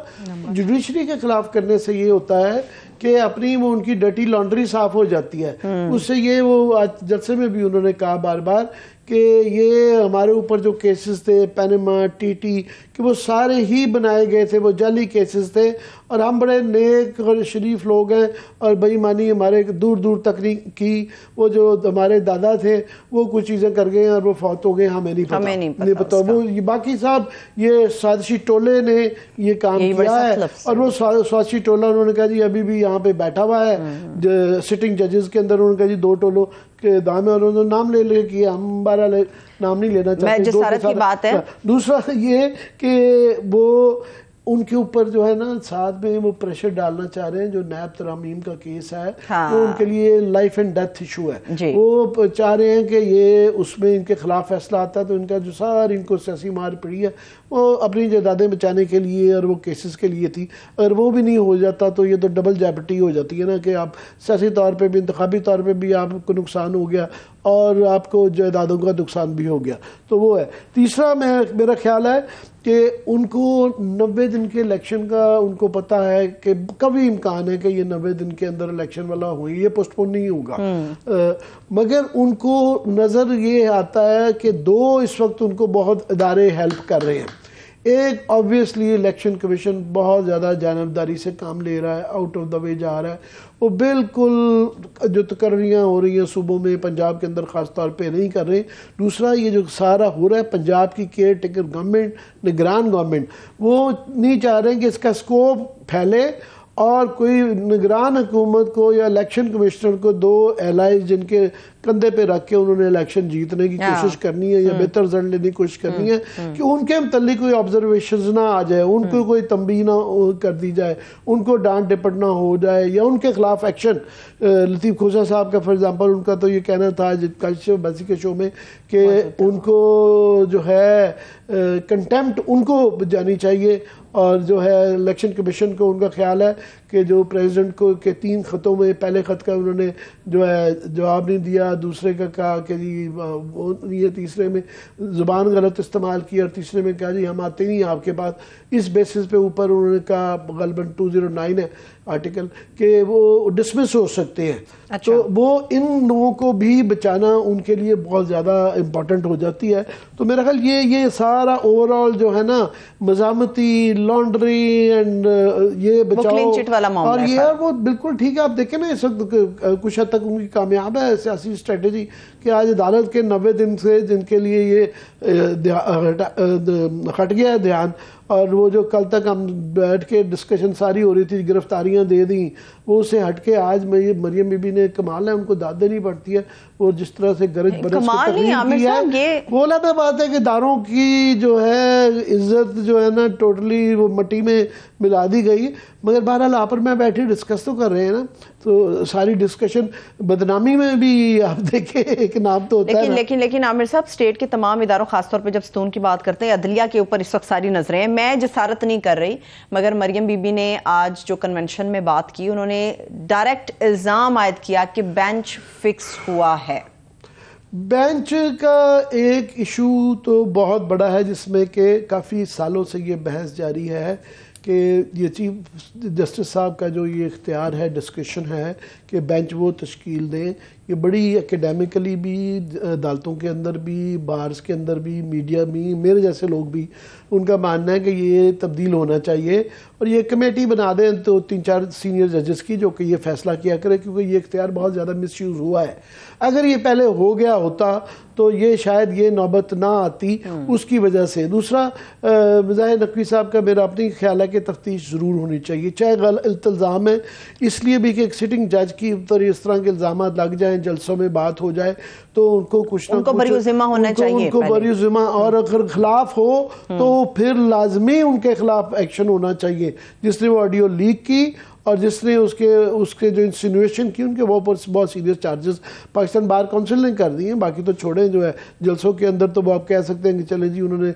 जुडिशरी के खिलाफ करने से ये होता है कि अपनी वो उनकी डर्टी लॉन्ड्री साफ हो जाती है, उससे ये वो आज जलसे में भी उन्होंने कहा बार बार कि ये हमारे ऊपर जो केसेस थे पनामा टीटी कि वो सारे ही बनाए गए थे, वो जाली केसेस थे, और हम बड़े नेक और शरीफ लोग हैं और बेईमानी हमारे दूर दूर तक नहीं की, वो जो हमारे दादा थे वो कुछ चीज़ें कर गए और वो फौत हो गए, हमें नहीं पता वो ये बाकी साहब ये साजिशी टोले ने ये काम किया है, और वो साजिशी टोला उन्होंने कहा जी अभी भी यहाँ पे बैठा हुआ है सिटिंग जजेस के अंदर, उन्होंने कहा जी 2 टोलों के दाम है, और उन्होंने नाम ले कि हम 12 नाम नहीं लेना चाहते, की बात है। दूसरा ये कि वो उनके ऊपर जो है ना साथ में वो प्रेशर डालना चाह रहे हैं, जो नैब तरामीम का केस है वो उनके लिए लाइफ एंड डेथ इशू है, वो चाह रहे हैं कि ये उसमें इनके खिलाफ फैसला आता है तो इनका जो सारी इनको सियासी मार पड़ी है वो अपनी जायदादें बचाने के लिए और वो केसेस के लिए थी, अगर वो भी नहीं हो जाता तो ये तो डबल जैप्टी हो जाती है ना कि आप सियासी तौर पे भी इंतखाबी तौर पे भी आपको नुकसान हो गया और आपको जायदादों का नुकसान भी हो गया, तो वो है। तीसरा मेरा ख्याल है कि उनको 90 दिन के इलेक्शन का उनको पता है कि कभी इम्कान है कि ये 90 दिन के अंदर इलेक्शन वाला हो, ये पोस्टपोन नहीं होगा, मगर उनको नज़र ये आता है कि 2 इस वक्त उनको बहुत इदारे हेल्प कर रहे हैं। एक ऑब्वियसली इलेक्शन कमीशन बहुत ज़्यादा जानबदारी से काम ले रहा है, आउट ऑफ द वे जा रहा है, वो बिल्कुल जो तकर्रियाँ हो रही हैं सूबों में पंजाब के अंदर ख़ास तौर पे नहीं कर रहे। दूसरा, ये जो सारा हो रहा है पंजाब की केयर टेकर गवर्नमेंट, निगरान गवर्नमेंट, वो नहीं चाह रहे कि इसका स्कोप फैले और कोई निगरान हुकूमत को या इलेक्शन कमिश्नर को 2 एलाइज जिनके कंधे पे रख के उन्होंने इलेक्शन जीतने की कोशिश करनी है या बेहतर रिजल्ट लेने की कोशिश करनी है कि उनके मतलब कोई ऑब्जर्वेशंस ना आ जाए, उनको कोई तंबीह ना कर दी जाए, उनको डांट डिपट ना हो जाए या उनके खिलाफ एक्शन। लतीफ़ खोसा साहब का फॉर एग्जांपल उनका तो ये कहना था बसी के शो में कि उनको जो है कंटेम्प्ट उनको जानी चाहिए, और जो है इलेक्शन कमीशन को उनका ख्याल है कि जो प्रेसिडेंट को के 3 खतों में पहले खत का उन्होंने जो है जवाब नहीं दिया, दूसरे का कहा कि जी वो ये, तीसरे में ज़ुबान गलत इस्तेमाल की और तीसरे में कहा जी हम आते नहीं आपके पास, इस बेसिस पे ऊपर उन्होंने कहा गलबन 209 है आर्टिकल कि वो डिसमिस हो सकते हैं। अच्छा। तो वो इन लोगों को भी बचाना उनके लिए बहुत ज़्यादा इम्पोर्टेंट हो जाती है। तो मेरा ख्याल ये सारा ओवरऑल जो है ना मज़ामती लॉन्ड्री एंड ये बचाओ और ये वो बिल्कुल ठीक है। आप देखें ना इस वक्त कुछ हद तक उनकी कामयाब है सियासी स्ट्रेटेजी कि आज अदालत के 90 दिन से जिनके लिए ये हट गया है ध्यान, और वो जो कल तक हम बैठ के डिस्कशन सारी हो रही थी गिरफ्तारियां दे दी, वो उससे हट के आज मरियम बीबी ने कमाल है, उनको दाद देनी पड़ती है और जिस तरह से गरज बरस की है वो अलग बात है कि दारों की जो है इज्जत जो है ना टोटली वो मट्टी में मिला दी गई। मगर बहरहाल आप और मैं बैठे डिस्कस तो कर रहे हैं ना, तो सारी डिस्कशन बदनामी में भी आप देखें एक नाम तो होता है। लेकिन आमिर साहब स्टेट के तमाम इदारों खासतौर पर जब सतून की बात करते हैं अदलिया के ऊपर इस वक्त सारी नजरें हैं। मैं जसारत नहीं कर रही, मगर मरियम बीबी ने आज जो कन्वेंशन में बात की उन्होंने डायरेक्ट इल्जाम आयद किया कि बेंच फिक्स हुआ है। बेंच का एक इशू तो बहुत बड़ा है जिसमें कि काफ़ी सालों से ये बहस जारी है कि ये चीफ जस्टिस साहब का जो ये इख्तियार है डिस्कशन है कि बेंच वो तश्कील दें ये बड़ी एकेडमिकली भी, अदालतों के अंदर भी, बार्स के अंदर भी, मीडिया भी, मेरे जैसे लोग भी, उनका मानना है कि ये तब्दील होना चाहिए और ये कमेटी बना दें तो 3-4 सीनियर जजेस की, जो कि ये फैसला किया करे, क्योंकि ये इख्तियार बहुत ज़्यादा मिसयूज़ हुआ है। अगर ये पहले हो गया होता तो ये शायद ये नौबत ना आती, उसकी वजह से। दूसरा, ज़ाहिर नकवी साहब का मेरा अपनी ख्याल है कि तफ्तीश ज़रूर होनी चाहिए, चाहे गलत इल्ज़ाम है, इसलिए भी कि एक सिटिंग जज की ऊपर इस तरह के इल्ज़ाम लग जाएं, जलसों में बात हो जाए, तो उनको कुछ ना कुछ बरी-उज़िम्मा होना चाहिए, उनको बरी-उज़िम्मा, और अगर खिलाफ हो तो फिर लाजमी उनके खिलाफ एक्शन होना चाहिए। जिसने वो ऑडियो लीक की और जिसने उसके जो इंसिनुएशन की, उनके वो बहुत serious charges Pakistan bar council ने कर दिए हैं। बाकी तो छोड़े, जो है जलसों के अंदर तो वो आप कह सकते हैं कि चले जी उन्होंने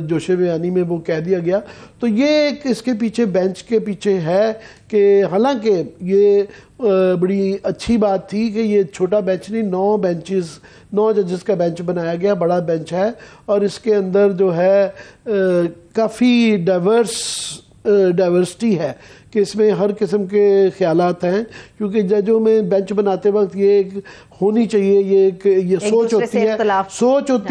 जोशे बयानी में वो कह दिया गया। तो ये एक इसके पीछे, बेंच के पीछे है कि हालांकि ये बड़ी अच्छी बात थी कि ये छोटा बेंच नहीं, 9 जजेस का बेंच बनाया गया, बड़ा बेंच है, और इसके अंदर जो है काफ़ी डाइवर्सिटी है कि इसमें हर किस्म के ख्यालात हैं, क्योंकि जजों में बेंच बनाते वक्त ये एक होनी चाहिए, ये सोच होती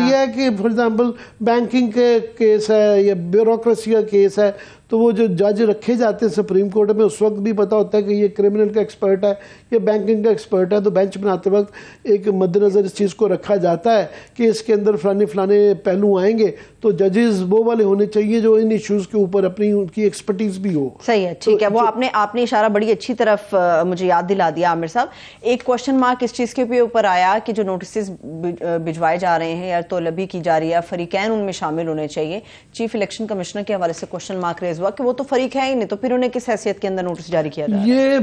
है कि फॉर एग्जांपल बैंकिंग के केस है या ब्यूरोक्रेसी का केस है, तो वो जो जज रखे जाते हैं सुप्रीम कोर्ट में, उस वक्त भी पता होता है कि ये क्रिमिनल का एक्सपर्ट है, ये बैंकिंग का एक्सपर्ट है, तो बेंच बनाते वक्त एक मद्देनज़र इस चीज़ को रखा जाता है कि इसके अंदर फलाने पहलू आएंगे, तो जजेस वो वाले होने चाहिए जो इन इश्यूज़ के ऊपर अपनी उनकी एक्सपर्टीज भी हो। सही है, ठीक है। वो आपने इशारा बड़ी अच्छी तरफ मुझे याद दिला दिया आमिर साहब। एक क्वेश्चन मार्क इस चीज़ के ऊपर आया कि जो नोटिस भिजवाए जा रहे हैं या तौलबी की जा रही है, फरीकैन उनमें शामिल होने चाहिए। चीफ इलेक्शन कमिश्नर के हवाले से क्वेश्चन मार्क रेज हुआ कि वो तो फरीक है ही नहीं, तो फिर उन्हें किस हैसियत के अंदर नोटिस जारी किया जाए? ये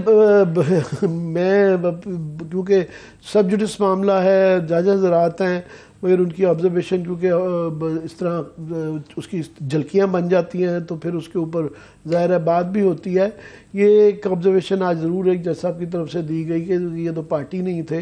मैं क्योंकि सब जुडिस मामला है, जज हज़रात हैं, मगर उनकी ऑब्जर्वेशन क्योंकि इस तरह उसकी झलकियाँ बन जाती हैं, तो फिर उसके ऊपर ज़ाहिर है बात भी होती है। ये एक ऑब्जर्वेशन आज ज़रूर एक जज साहब की तरफ से दी गई कि ये तो पार्टी नहीं थे,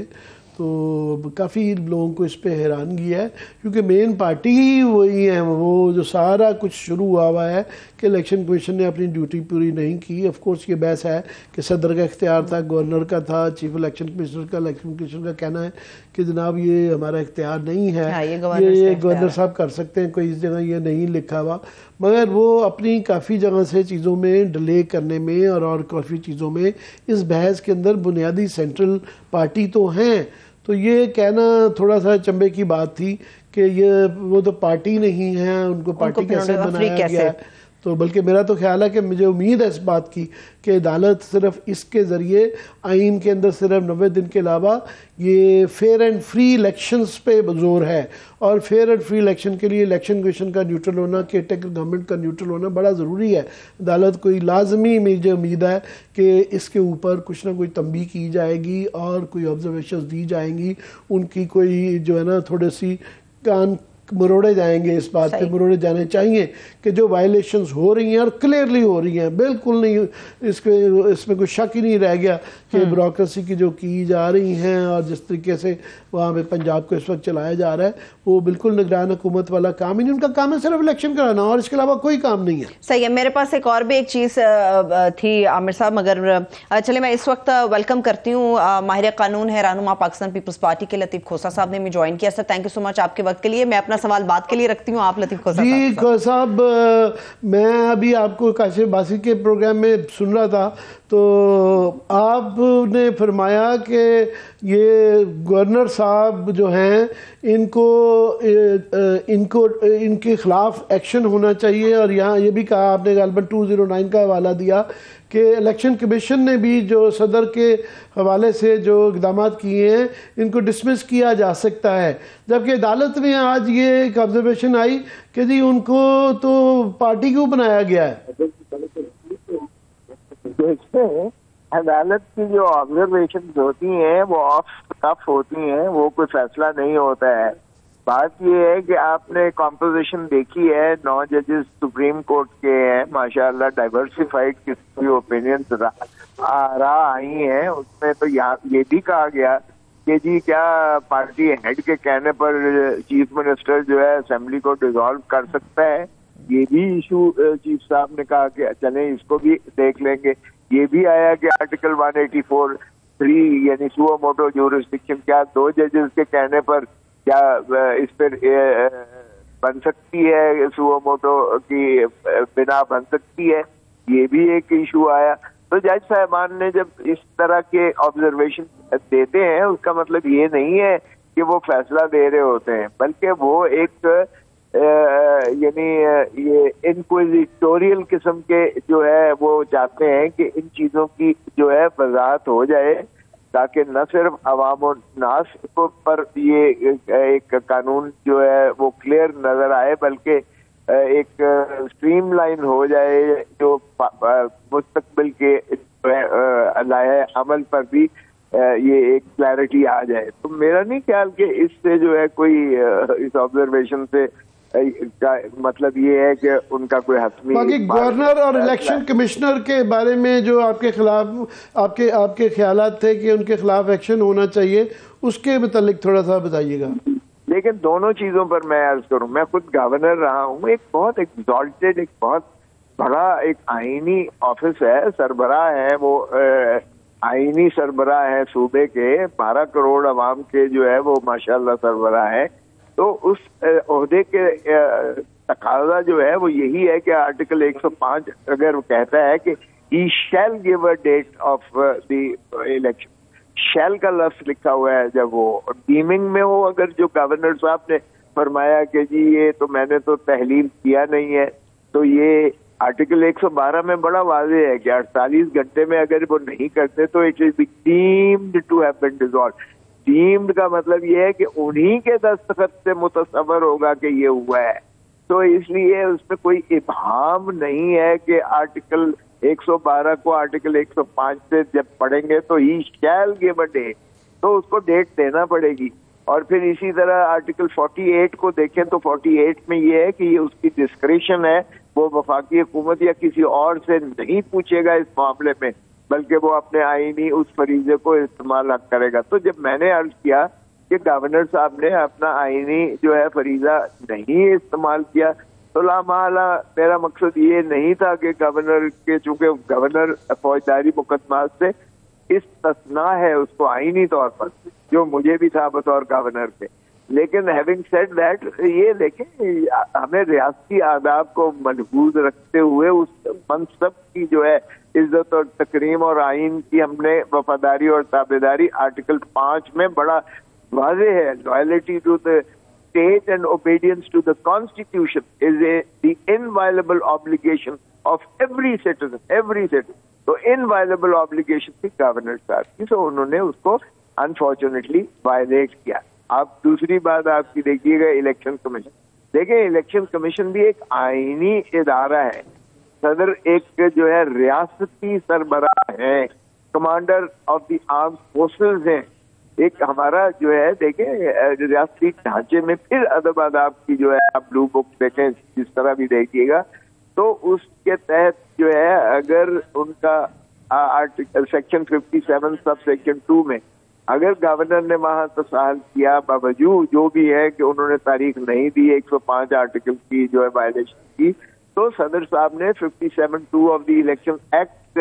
तो काफ़ी लोगों को इस पे हैरानगी है, क्योंकि मेन पार्टी ही वही है, वो जो सारा कुछ शुरू हुआ है कि इलेक्शन कमीशन ने अपनी ड्यूटी पूरी नहीं की। ऑफ कोर्स ये बहस है कि सदर का इख्तियार था, गवर्नर का था, चीफ इलेक्शन कमिश्नर का, इलेक्शन कमीशन का कहना है कि जनाब ये हमारा इख्तियार नहीं है, ये गवर्नर साहब कर सकते हैं, कोई इस जगह ये नहीं लिखा हुआ। मगर वो अपनी काफ़ी जगह से चीज़ों में डिले करने में और काफ़ी चीज़ों में इस बहस के अंदर बुनियादी सेंट्रल पार्टी तो हैं, तो ये कहना थोड़ा सा चंबे की बात थी कि ये वो तो पार्टी नहीं है, उनको पार्टी कैसे बनाया गया है। तो बल्कि मेरा तो ख्याल है कि मुझे उम्मीद है इस बात की कि अदालत सिर्फ इसके ज़रिए आइन के अंदर सिर्फ 90 दिन के अलावा ये फेयर एंड फ्री इलेक्शंस पे जोर है, और फेयर एंड फ्री इलेक्शन के लिए इलेक्शन कमीशन का न्यूट्रल होना, केयरटेकर गवर्नमेंट का न्यूट्रल होना बड़ा ज़रूरी है। अदालत कोई लाजमी, मुझे उम्मीद है कि इसके ऊपर कुछ ना कुछ तंबीह की जाएगी और कोई ऑब्जर्वेशंस दी जाएंगी, उनकी कोई जो है ना थोड़ी सी कान मरोड़े जाएंगे, इस बात पे मरोड़े जाने चाहिए कि जो वायलेशंस हो रही हैं और क्लियरली हो रही हैं, बिल्कुल नहीं इसमें कोई शक ही नहीं रह गया कि ब्यूरोक्रेसी की जो की जा रही हैं और जिस तरीके से वहाँ पे पंजाब को इस वक्त चलाया जा रहा है, वो बिल्कुल निगरान हुकूमत वाला काम ही नहीं। उनका काम है सिर्फ इलेक्शन कराना और इसके अलावा कोई काम नहीं है। सही है। मेरे पास एक और भी एक चीज़ थी आमिर साहब, मगर चले मैं इस वक्त वेलकम करती हूँ माहिर कानून है, रहनुमा पाकिस्तान पीपल्स पार्टी के लतीफ़ खोसा साहब ने भी ज्वाइन किया। Sir thank you so much आपके वक्त के लिए। मैं अपना सवाल बात के लिए रखती हूँ, आप लतीफ़ खोसा साहब, मैं अभी आपको काशिफ बासी के प्रोग्राम में सुन रहा था, तो आपने फरमाया कि ये गवर्नर साहब जो हैं इनके खिलाफ एक्शन होना चाहिए, और यहाँ ये भी कहा आपने गालबन 209 का हवाला दिया कि इलेक्शन कमीशन ने भी जो सदर के हवाले से जो इक़दाम किए हैं इनको डिसमिस किया जा सकता है, जबकि अदालत में आज ये एक ऑब्जर्वेशन आई कि जी उनको तो पार्टी क्यों बनाया गया है। देखिए, अदालत की जो ऑब्जर्वेशन होती हैं वो ऑफ टफ होती हैं, वो कोई फैसला नहीं होता है। बात ये है कि आपने कॉम्पोजिशन देखी है, 9 जजेस सुप्रीम कोर्ट के हैं, माशाल्लाह डाइवर्सिफाइड किस्म की ओपिनियंस आई हैं। उसमें तो ये भी कहा गया कि जी क्या पार्टी हेड के कहने पर चीफ मिनिस्टर जो है असेंबली को डिसॉल्व कर सकता है, ये भी इशू चीफ साहब ने कहा कि चलें इसको भी देख लेंगे। ये भी आया कि आर्टिकल 184 3 यानी सुओ मोटो ज्यूरिसडिक्शन, क्या 2 जजेस के कहने पर क्या इस पर बन सकती है, सुओ मोटो की बिना बन सकती है, ये भी एक इशू आया। तो जज साहबान ने जब इस तरह के ऑब्जर्वेशन देते हैं, उसका मतलब ये नहीं है कि वो फैसला दे रहे होते हैं, बल्कि वो एक यानी ये इनक्विजिटोरियल किस्म के जो है वो चाहते हैं कि इन चीजों की जो है वजाहत हो जाए, ताकि न सिर्फ अवाम और नास पर ये एक कानून जो है वो क्लियर नजर आए, बल्कि एक स्ट्रीमलाइन हो जाए जो मुस्तकबिल के लाए अमल पर भी ये एक क्लैरिटी आ जाए। तो मेरा नहीं ख्याल कि इससे जो है कोई इस ऑब्जर्वेशन से का मतलब ये है कि उनका कोई हतमी। बाकी गवर्नर और इलेक्शन कमिश्नर के बारे में जो आपके खिलाफ आपके ख्यालात थे कि उनके खिलाफ एक्शन होना चाहिए, उसके मुतालिक थोड़ा सा बताइएगा। लेकिन दोनों चीजों पर मैं अर्ज करूं, मैं खुद गवर्नर रहा हूं, एक बहुत एग्जॉल्टेड, एक बहुत बड़ा एक आईनी ऑफिस है, सरबराह है वो, आईनी सरबराह है सूबे के, 12 करोड़ अवाम के जो है वो माशाल्लाह सरबराह है। तो उस ओहदे के तकाजा जो है वो यही है कि आर्टिकल 105 अगर वो कहता है कि he shall give a date of the election, shall का लफ्ज लिखा हुआ है, जब वो डीमिंग में हो, अगर जो गवर्नर साहब ने फरमाया कि जी ये तो मैंने तो तहलील किया नहीं है, तो ये आर्टिकल 112 में बड़ा वाज़ेह है कि 48 घंटे में अगर वो नहीं करते तो it is deemed to have been dissolved. Deemed का मतलब ये है कि उन्हीं के दस्तखत से मुतसव्वर होगा कि ये हुआ है। तो इसलिए उसमें कोई इबहाम नहीं है कि आर्टिकल 112 को आर्टिकल 105 से जब पढ़ेंगे तो ही शैल गिव अ डेट, तो उसको डेट देना पड़ेगी। और फिर इसी तरह आर्टिकल 48 को देखें तो 48 में ये है कि ये उसकी डिस्क्रिशन है, वो वफाकी हुकूमत या किसी और से नहीं पूछेगा इस मामले में, बल्कि वो अपने आईनी उस फरीजे को इस्तेमाल करेगा। तो जब मैंने अर्ज किया कि गवर्नर साहब ने अपना आईनी जो है फरीजा नहीं इस्तेमाल किया, तो लामाला मेरा मकसद ये नहीं था कि गवर्नर के, चूंकि गवर्नर फौजदारी मुकदमात से इस्तना है उसको आईनी तौर पर, जो मुझे भी था बतौर गवर्नर के। लेकिन हैविंग सेड दैट, ये देखें हमें रियासती आदाब को महफूज रखते हुए उस मनसब की जो है इज्जत और तकरीम और आइन की हमने वफादारी और ताबेदारी आर्टिकल 5 में बड़ा वाज़ेह है, loyalty to the state and obedience to the constitution is the inviolable obligation of every citizen, तो inviolable obligation थी गवर्नर साहब की, तो उन्होंने उसको अनफॉर्चुनेटली वायलेट किया। अब दूसरी बात आपकी देखिएगा इलेक्शन कमीशन, देखिए इलेक्शन कमीशन भी एक आईनी इदारा है, सदर एक जो है रियासती सरबराह है, commander of the arm forces हैं, एक हमारा जो है देखें रियासती ढांचे में फिर अदब आदाब की जो है आप ब्लू बुक देखें जिस तरह भी देखिएगा, तो उसके तहत जो है अगर उनका आर्टिकल सेक्शन 57 सब सेक्शन 2 में अगर गवर्नर ने वहां तसाहल किया, बावजूद जो भी है कि उन्होंने तारीख नहीं दी 105 आर्टिकल की जो है वायलेशन की, तो सदर साहब ने 57(2) ऑफ द इलेक्शन एक्ट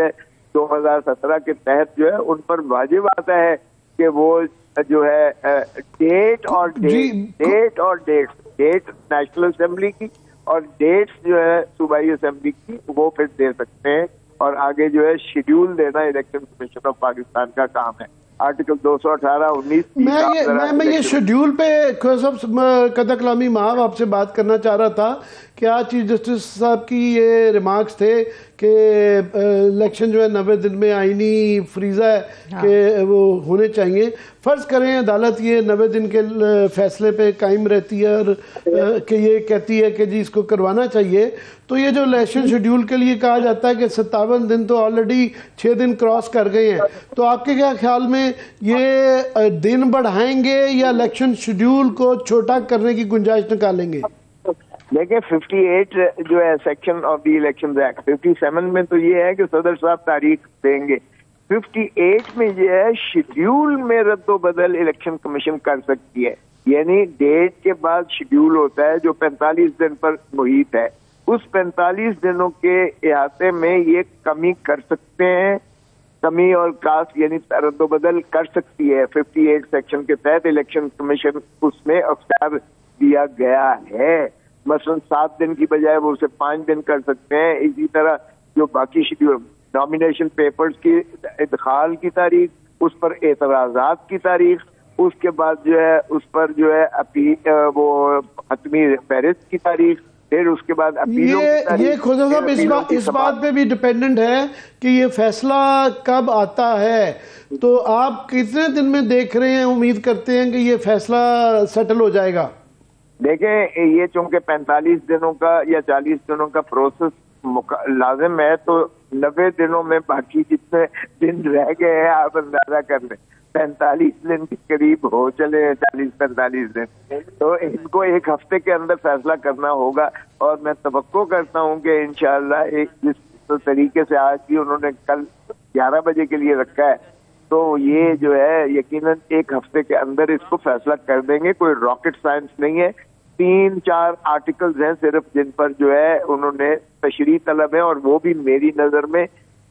2017 के तहत जो है उन पर वाजिब आता है कि वो जो है डेट नेशनल असेंबली की और डेट्स जो है सूबाई असेंबली की वो फिर दे सकते हैं, और आगे जो है शेड्यूल देना इलेक्शन कमीशन ऑफ पाकिस्तान का काम है। आर्टिकल 218-19 मैं ये शेड्यूल पे कदा कलामी माहब आपसे बात करना चाह रहा था कि आज चीफ जस्टिस साहब की ये रिमार्क्स थे कि इलेक्शन जो है 90 दिन में आईनी फ्रीजा है कि वो होने चाहिए। फ़र्ज़ करें अदालत ये 90 दिन के फैसले पे कायम रहती है और कि ये कहती है कि जी इसको करवाना चाहिए, तो ये जो इलेक्शन शेड्यूल के लिए कहा जाता है कि 57 दिन तो ऑलरेडी 6 दिन क्रॉस कर गए हैं, तो आपके क्या ख्याल में ये दिन बढ़ाएंगे या इलेक्शन शेड्यूल को छोटा करने की गुंजाइश निकालेंगे? देखिए 58 जो है section of the election act, 57 में तो ये है कि सदर साहब तारीख देंगे, 58 में ये है शेड्यूल में रद्दो बदल इलेक्शन कमीशन कर सकती है, यानी डेट के बाद शेड्यूल होता है जो 45 दिन पर मुहित है, उस 45 दिनों के इहाते में ये कमी कर सकते हैं कमी और कास्ट यानी रद्दोबदल कर सकती है। 58 सेक्शन के तहत इलेक्शन कमीशन उसमें अख्तियार दिया गया है। मसलन 7 दिन की बजाय वो उसे 5 दिन कर सकते हैं। इसी तरह जो बाकी शेड्यूल नॉमिनेशन पेपर्स की इदखाल की तारीख, उस पर एतराजात की तारीख, उसके बाद जो है उस पर जो है अपील वो हतमी फहरिस्त की तारीख, फिर उसके बाद अपीलों की तारीख। ये खोजा साहब इस बात पे भी डिपेंडेंट है कि ये फैसला कब आता है। तो आप कितने दिन में देख रहे हैं, उम्मीद करते हैं कि ये फैसला सेटल हो जाएगा? देखें, ये चूंकि 45 दिनों का या 40 दिनों का प्रोसेस लाजिम है, तो 90 दिनों में बाकी जितने दिन रह गए हैं आप अंदाजा कर लें, 45 दिन के करीब हो चले हैं, 40-45 दिन। तो इनको एक हफ्ते के अंदर फैसला करना होगा और मैं तवक्को करता हूं कि इंशाअल्लाह एक जिस तरीके से आज भी उन्होंने कल 11 बजे के लिए रखा है, तो ये जो है यकीनन एक हफ्ते के अंदर इसको फैसला कर देंगे। कोई रॉकेट साइंस नहीं है। 3-4 आर्टिकल्स हैं सिर्फ जिन पर जो है उन्होंने तशरीह तलब है, और वो भी मेरी नजर में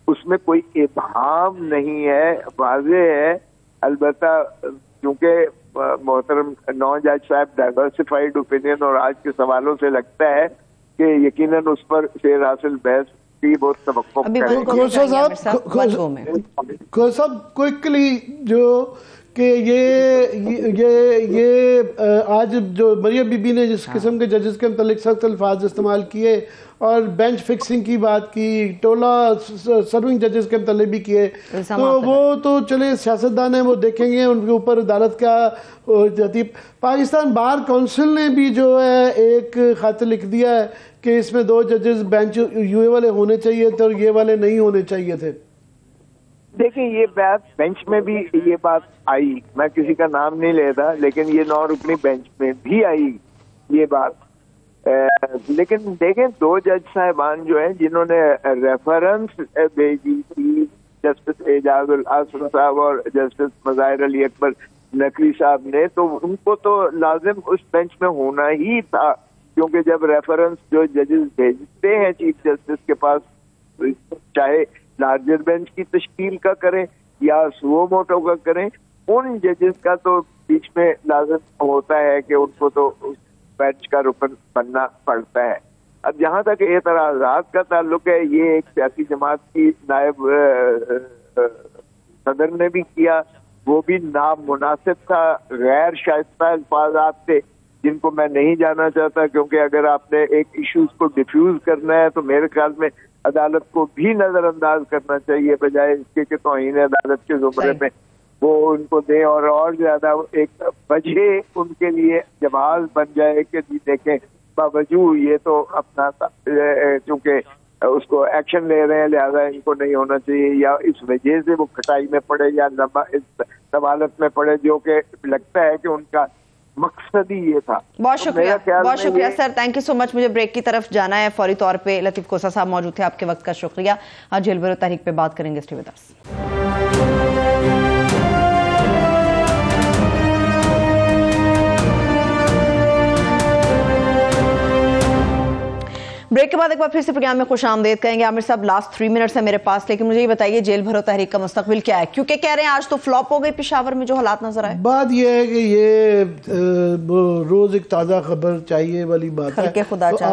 उसमें कोई इबहाम नहीं है, वाज़ेह है। अलबत्ता क्योंकि मोहतरम नौ जज साहब डाइवर्सिफाइड ओपिनियन और आज के सवालों से लगता है कि यकीनन उस पर शेर हासिल बहस की बहुत तवक्को करेंगे। खोसा साहब क्विकली जो कि ये आज जो मरियम बीबी ने जिस किस्म के जजेस के मतलब सख्त अल्फाज इस्तेमाल किए और बेंच फिक्सिंग की बात की, टोला सर्विंग जजेस के मतलब भी किए, तो वो तो चले सियासतदान है, वो देखेंगे उनके ऊपर अदालत क्या जाती। पाकिस्तान बार काउंसिल ने भी जो है एक खत लिख दिया है कि इसमें 2 जजेस बेंच यूए वाले होने चाहिए थे और ये वाले नहीं होने चाहिए थे। देखिए, ये बात बेंच में भी ये बात आई, मैं किसी का नाम नहीं लेता, लेकिन ये 9 रुकनी बेंच में भी आई ये बात। लेकिन देखें, 2 जज साहिबान जो हैं जिन्होंने रेफरेंस भेजी थी, जस्टिस एजाजुल आसम साहब और जस्टिस मज़ाहिर अली अकबर नकवी साहब ने, तो उनको तो लाजिम उस बेंच में होना ही था, क्योंकि जब रेफरेंस जो जजेस भेजते हैं चीफ जस्टिस के पास, चाहे लार्जर बेंच की तश्कील का करें या सुओ मोटो का करें, उन जजेस का तो बीच में लाजिम होता है कि उनको तो उस बेंच का रुकन बनना पड़ता है। अब जहाँ तक एतराज़ात का ताल्लुक है, ये एक सियासी जमात की नायब सदर ने भी किया, वो भी नामुनासिब था, गैर शाइस्ता अल्फाज़ात थे जिनको मैं नहीं जाना चाहता, क्योंकि अगर आपने एक इश्यूज को डिफ्यूज करना है तो मेरे ख्याल में अदालत को भी नजरअंदाज करना चाहिए, बजाय इसके कि तौहीन अदालत के जुमरे में वो उनको दे और ज्यादा एक वजह उनके लिए जवाब बन जाए कि जी देखें बावजूद ये तो अपना चूंकि उसको एक्शन ले रहे हैं लिहाजा इनको नहीं होना चाहिए, या इस वजह से वो खटाई में पड़े या नवालत में पड़े, जो कि लगता है कि उनका मकसद ही ये था। बहुत शुक्रिया sir, thank you so much. मुझे ब्रेक की तरफ जाना है फौरी तौर पे। लतीफ खोसा साहब मौजूद थे, आपके वक्त का शुक्रिया। आज जेल भरो तहरीक पे बात करेंगे। Stay with us. ब्रेक के बाद एक बार फिर से प्रोग्राम में खुश आमदेद कहेंगे। आमिर साहब, लास्ट 3 मिनट्स है मेरे पास, लेकिन मुझे ये बताइए जेल भरो तहरीक का मुस्तकबिल क्या है, क्योंकि कह रहे हैं आज तो फ्लॉप हो गई पेशावर में जो हालात नजर आए। बात ये है कि ये रोज एक ताज़ा खबर चाहिए वाली बात है। खुदा तो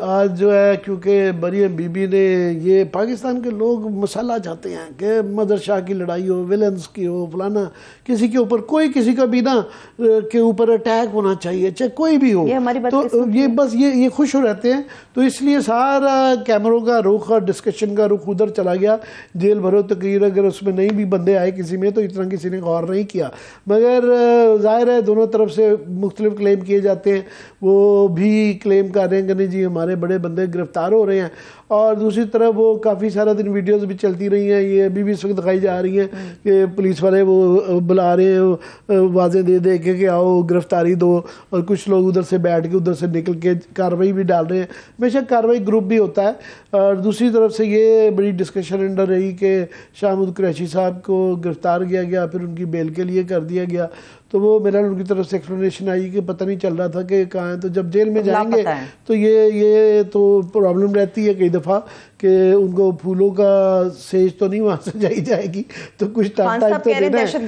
आज जो है, क्योंकि मरियम बीबी ने ये पाकिस्तान के लोग मसाला चाहते हैं कि मदर शाह की लड़ाई हो, विलन्स की हो, फलाना किसी के ऊपर कोई किसी का भी ना के ऊपर अटैक होना चाहिए, चाहे कोई भी हो, तो ये बस ये खुश हो रहते हैं। तो इसलिए सारा कैमरों का रुख और डिस्कशन का रुख उधर चला गया। जेल भरो तकरीर अगर उसमें नहीं भी बंदे आए किसी में, तो इतना किसी ने गौर नहीं किया, मगर जाहिर है दोनों तरफ से मुख्तलिफ क्लेम किए जाते हैं। वो भी क्लेम कर रहे हैं कि नहीं जी हमारे बड़े बंदे गिरफ्तार हो रहे हैं, और दूसरी तरफ वो काफ़ी सारा दिन वीडियोस भी चलती रही हैं, ये अभी भी इस वक्त दिखाई जा रही हैं कि पुलिस वाले वो बुला रहे हैं वाजे दे दे के कि आओ गिरफ्तारी दो, और कुछ लोग उधर से बैठ के उधर से निकल के कार्रवाई भी डाल रहे हैं। बेशक कार्रवाई ग्रुप भी होता है। और दूसरी तरफ से ये बड़ी डिस्कशन अंडर रही कि शाहमूद कुरैशी साहब को गिरफ्तार किया गया, फिर उनकी बेल के लिए कर दिया गया। तो तो वो मेरा उनकी तरफ से एक्सप्लेनेशन आई कि पता नहीं चल रहा था कि कहाँ है। तो जब जेल में जाएंगे तो ये तो प्रॉब्लम रहती है कई दफ़ा कि उनको फूलों का सेज तो नहीं वहाँ से जाएगी, तो कुछ टाइम तो देना है।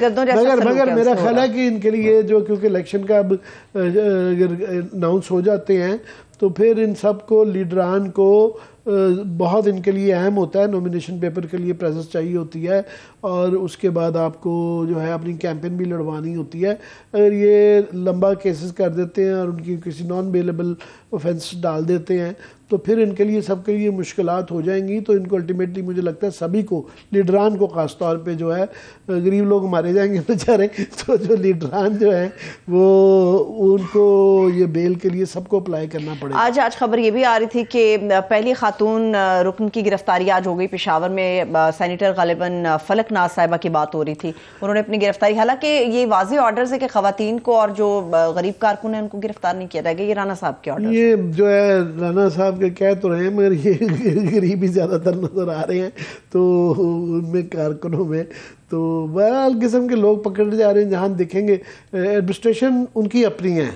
मगर मेरा ख्याल है कि इनके लिए जो, क्योंकि इलेक्शन का अब अनाउंस हो जाते हैं तो फिर इन सब को, लीडरान को बहुत इनके लिए अहम होता है, नॉमिनेशन पेपर के लिए प्रेजेंस चाहिए होती है और उसके बाद आपको जो है अपनी कैंपेन भी लड़वानी होती है। अगर ये लंबा केसेस कर देते हैं और उनकी किसी नॉन बेलेबल ऑफेंस डाल देते हैं तो फिर इनके लिए, सबके लिए मुश्किलात हो जाएंगी। तो इनको अल्टीमेटली मुझे लगता है सभी को, लीडरान को ख़ास तौर पे जो है, गरीब लोग मारे जाएंगे बेचारे, तो जो लीडरान जो है वो उनको ये बेल के लिए सबको अप्लाई करना पड़ेगा। आज खबर ये भी आ रही थी कि पहली खातून रुकन की गिरफ्तारी आज हो गई पेशावर में। सेनेटर गालिबन फलक नाज साहिबा की बात हो रही थी, उन्होंने अपनी गिरफ्तारी, हालांकि ये वाज़ेह ऑर्डर्स है कि खवातीन को और जो गरीब कारकुन है उनको गिरफ्तार नहीं किया जाएगा। ये राना साहब के ऑर्डर, ये जो है राना साहब के कह तो रहे हैं मगर ये गरीब ही ज़्यादातर नज़र आ रहे हैं तो उनमें कारकुनों में तो बहरहाल किस्म के लोग पकड़े जा रहे हैं। जहाँ दिखेंगे एडमिनिस्ट्रेशन उनकी अपनी है,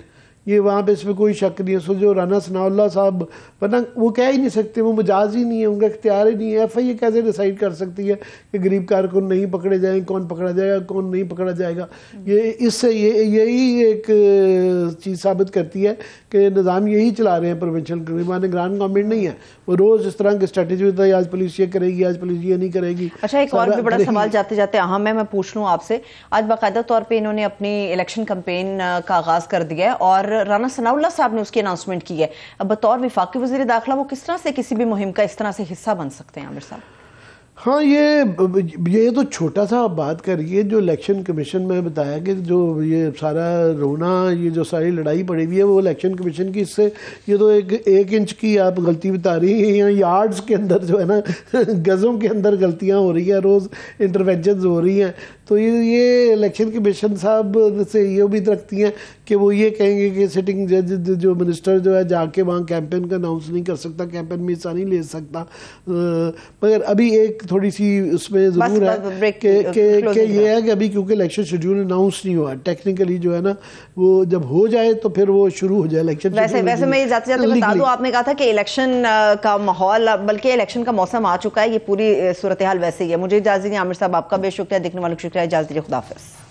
ये वहाँ पे इसमें कोई शक नहीं है। सो जो राना सनाउल्लाह साहब, वरना वो कह ही नहीं सकते, वो मजाज ही नहीं है, उनका इख्तियार ही नहीं है। FI कैसे डिसाइड कर सकती है कि गरीब कारकुन नहीं पकड़े जाएंगे, कौन पकड़ा जाएगा कौन नहीं पकड़ा जाएगा। ये इससे यही एक चीज़ साबित करती है कि निज़ाम यही चला रहे हैं प्रोविंशियल गवर्नमेंट, ग्रांड गवर्नमेंट नहीं है। वो रोज़ इस तरह की स्ट्रेटेजी होता है, आज पुलिस ये करेगी, आज पुलिस ये नहीं करेगी। अच्छा, एक और भी बड़ा सवाल जाते जाते अहम है, मैं पूछ लूँ आपसे। आज बाकायदा तौर पर इन्होंने अपनी इलेक्शन कैंपेन का आगाज़ कर दिया है और राना सनाउल्लाह साहब ने उसकी अनाउंसमेंट की है। अब बतौर वफाकी वज़ीर दाखिला वो किस तरह से किसी भी मुहिम का इस तरह से हिस्सा बन सकते हैं आमिर साहब? हाँ, ये तो छोटा सा बात करिए। जो इलेक्शन कमीशन में बताया कि जो ये सारा रोना, ये जो सारी लड़ाई पड़ी हुई है वो इलेक्शन कमीशन की, इससे ये तो एक इंच की आप गलती बता रही हैं, यहाँ यार्ड्स के अंदर जो है ना गज़ों के अंदर गलतियाँ हो रही हैं, रोज़ इंटरवेंशन हो रही हैं। तो ये इलेक्शन कमीशन साहब से ये उम्मीद रखती हैं कि वो ये कहेंगे कि सिटिंग जज जो मिनिस्टर जो है जाके वहाँ कैंपेन का अनाउंस नहीं कर सकता, कैंपेन में हिस्सा नहीं ले सकता। मगर अभी एक थोड़ी सी उसमें ज़रूर है कि ये है कि अभी क्योंकि इलेक्शन शेड्यूल अनाउंस नहीं हुआ, टेक्निकली जो है ना वो जब हो जाए तो फिर वो शुरू हो जाए इलेक्शन। वैसे मैं जाते जाते बता दूं, आपने कहा था कि इलेक्शन का माहौल, बल्कि इलेक्शन का मौसम आ चुका है, ये पूरी सूरत हाल वैसे ही है। मुझे इजाज़त दीजिए आमिर साहब, आपका बेशुक्रिया, देखने वालों को शुक्रिया, इजाज़त दीजिए, खुदा हाफ़िज़।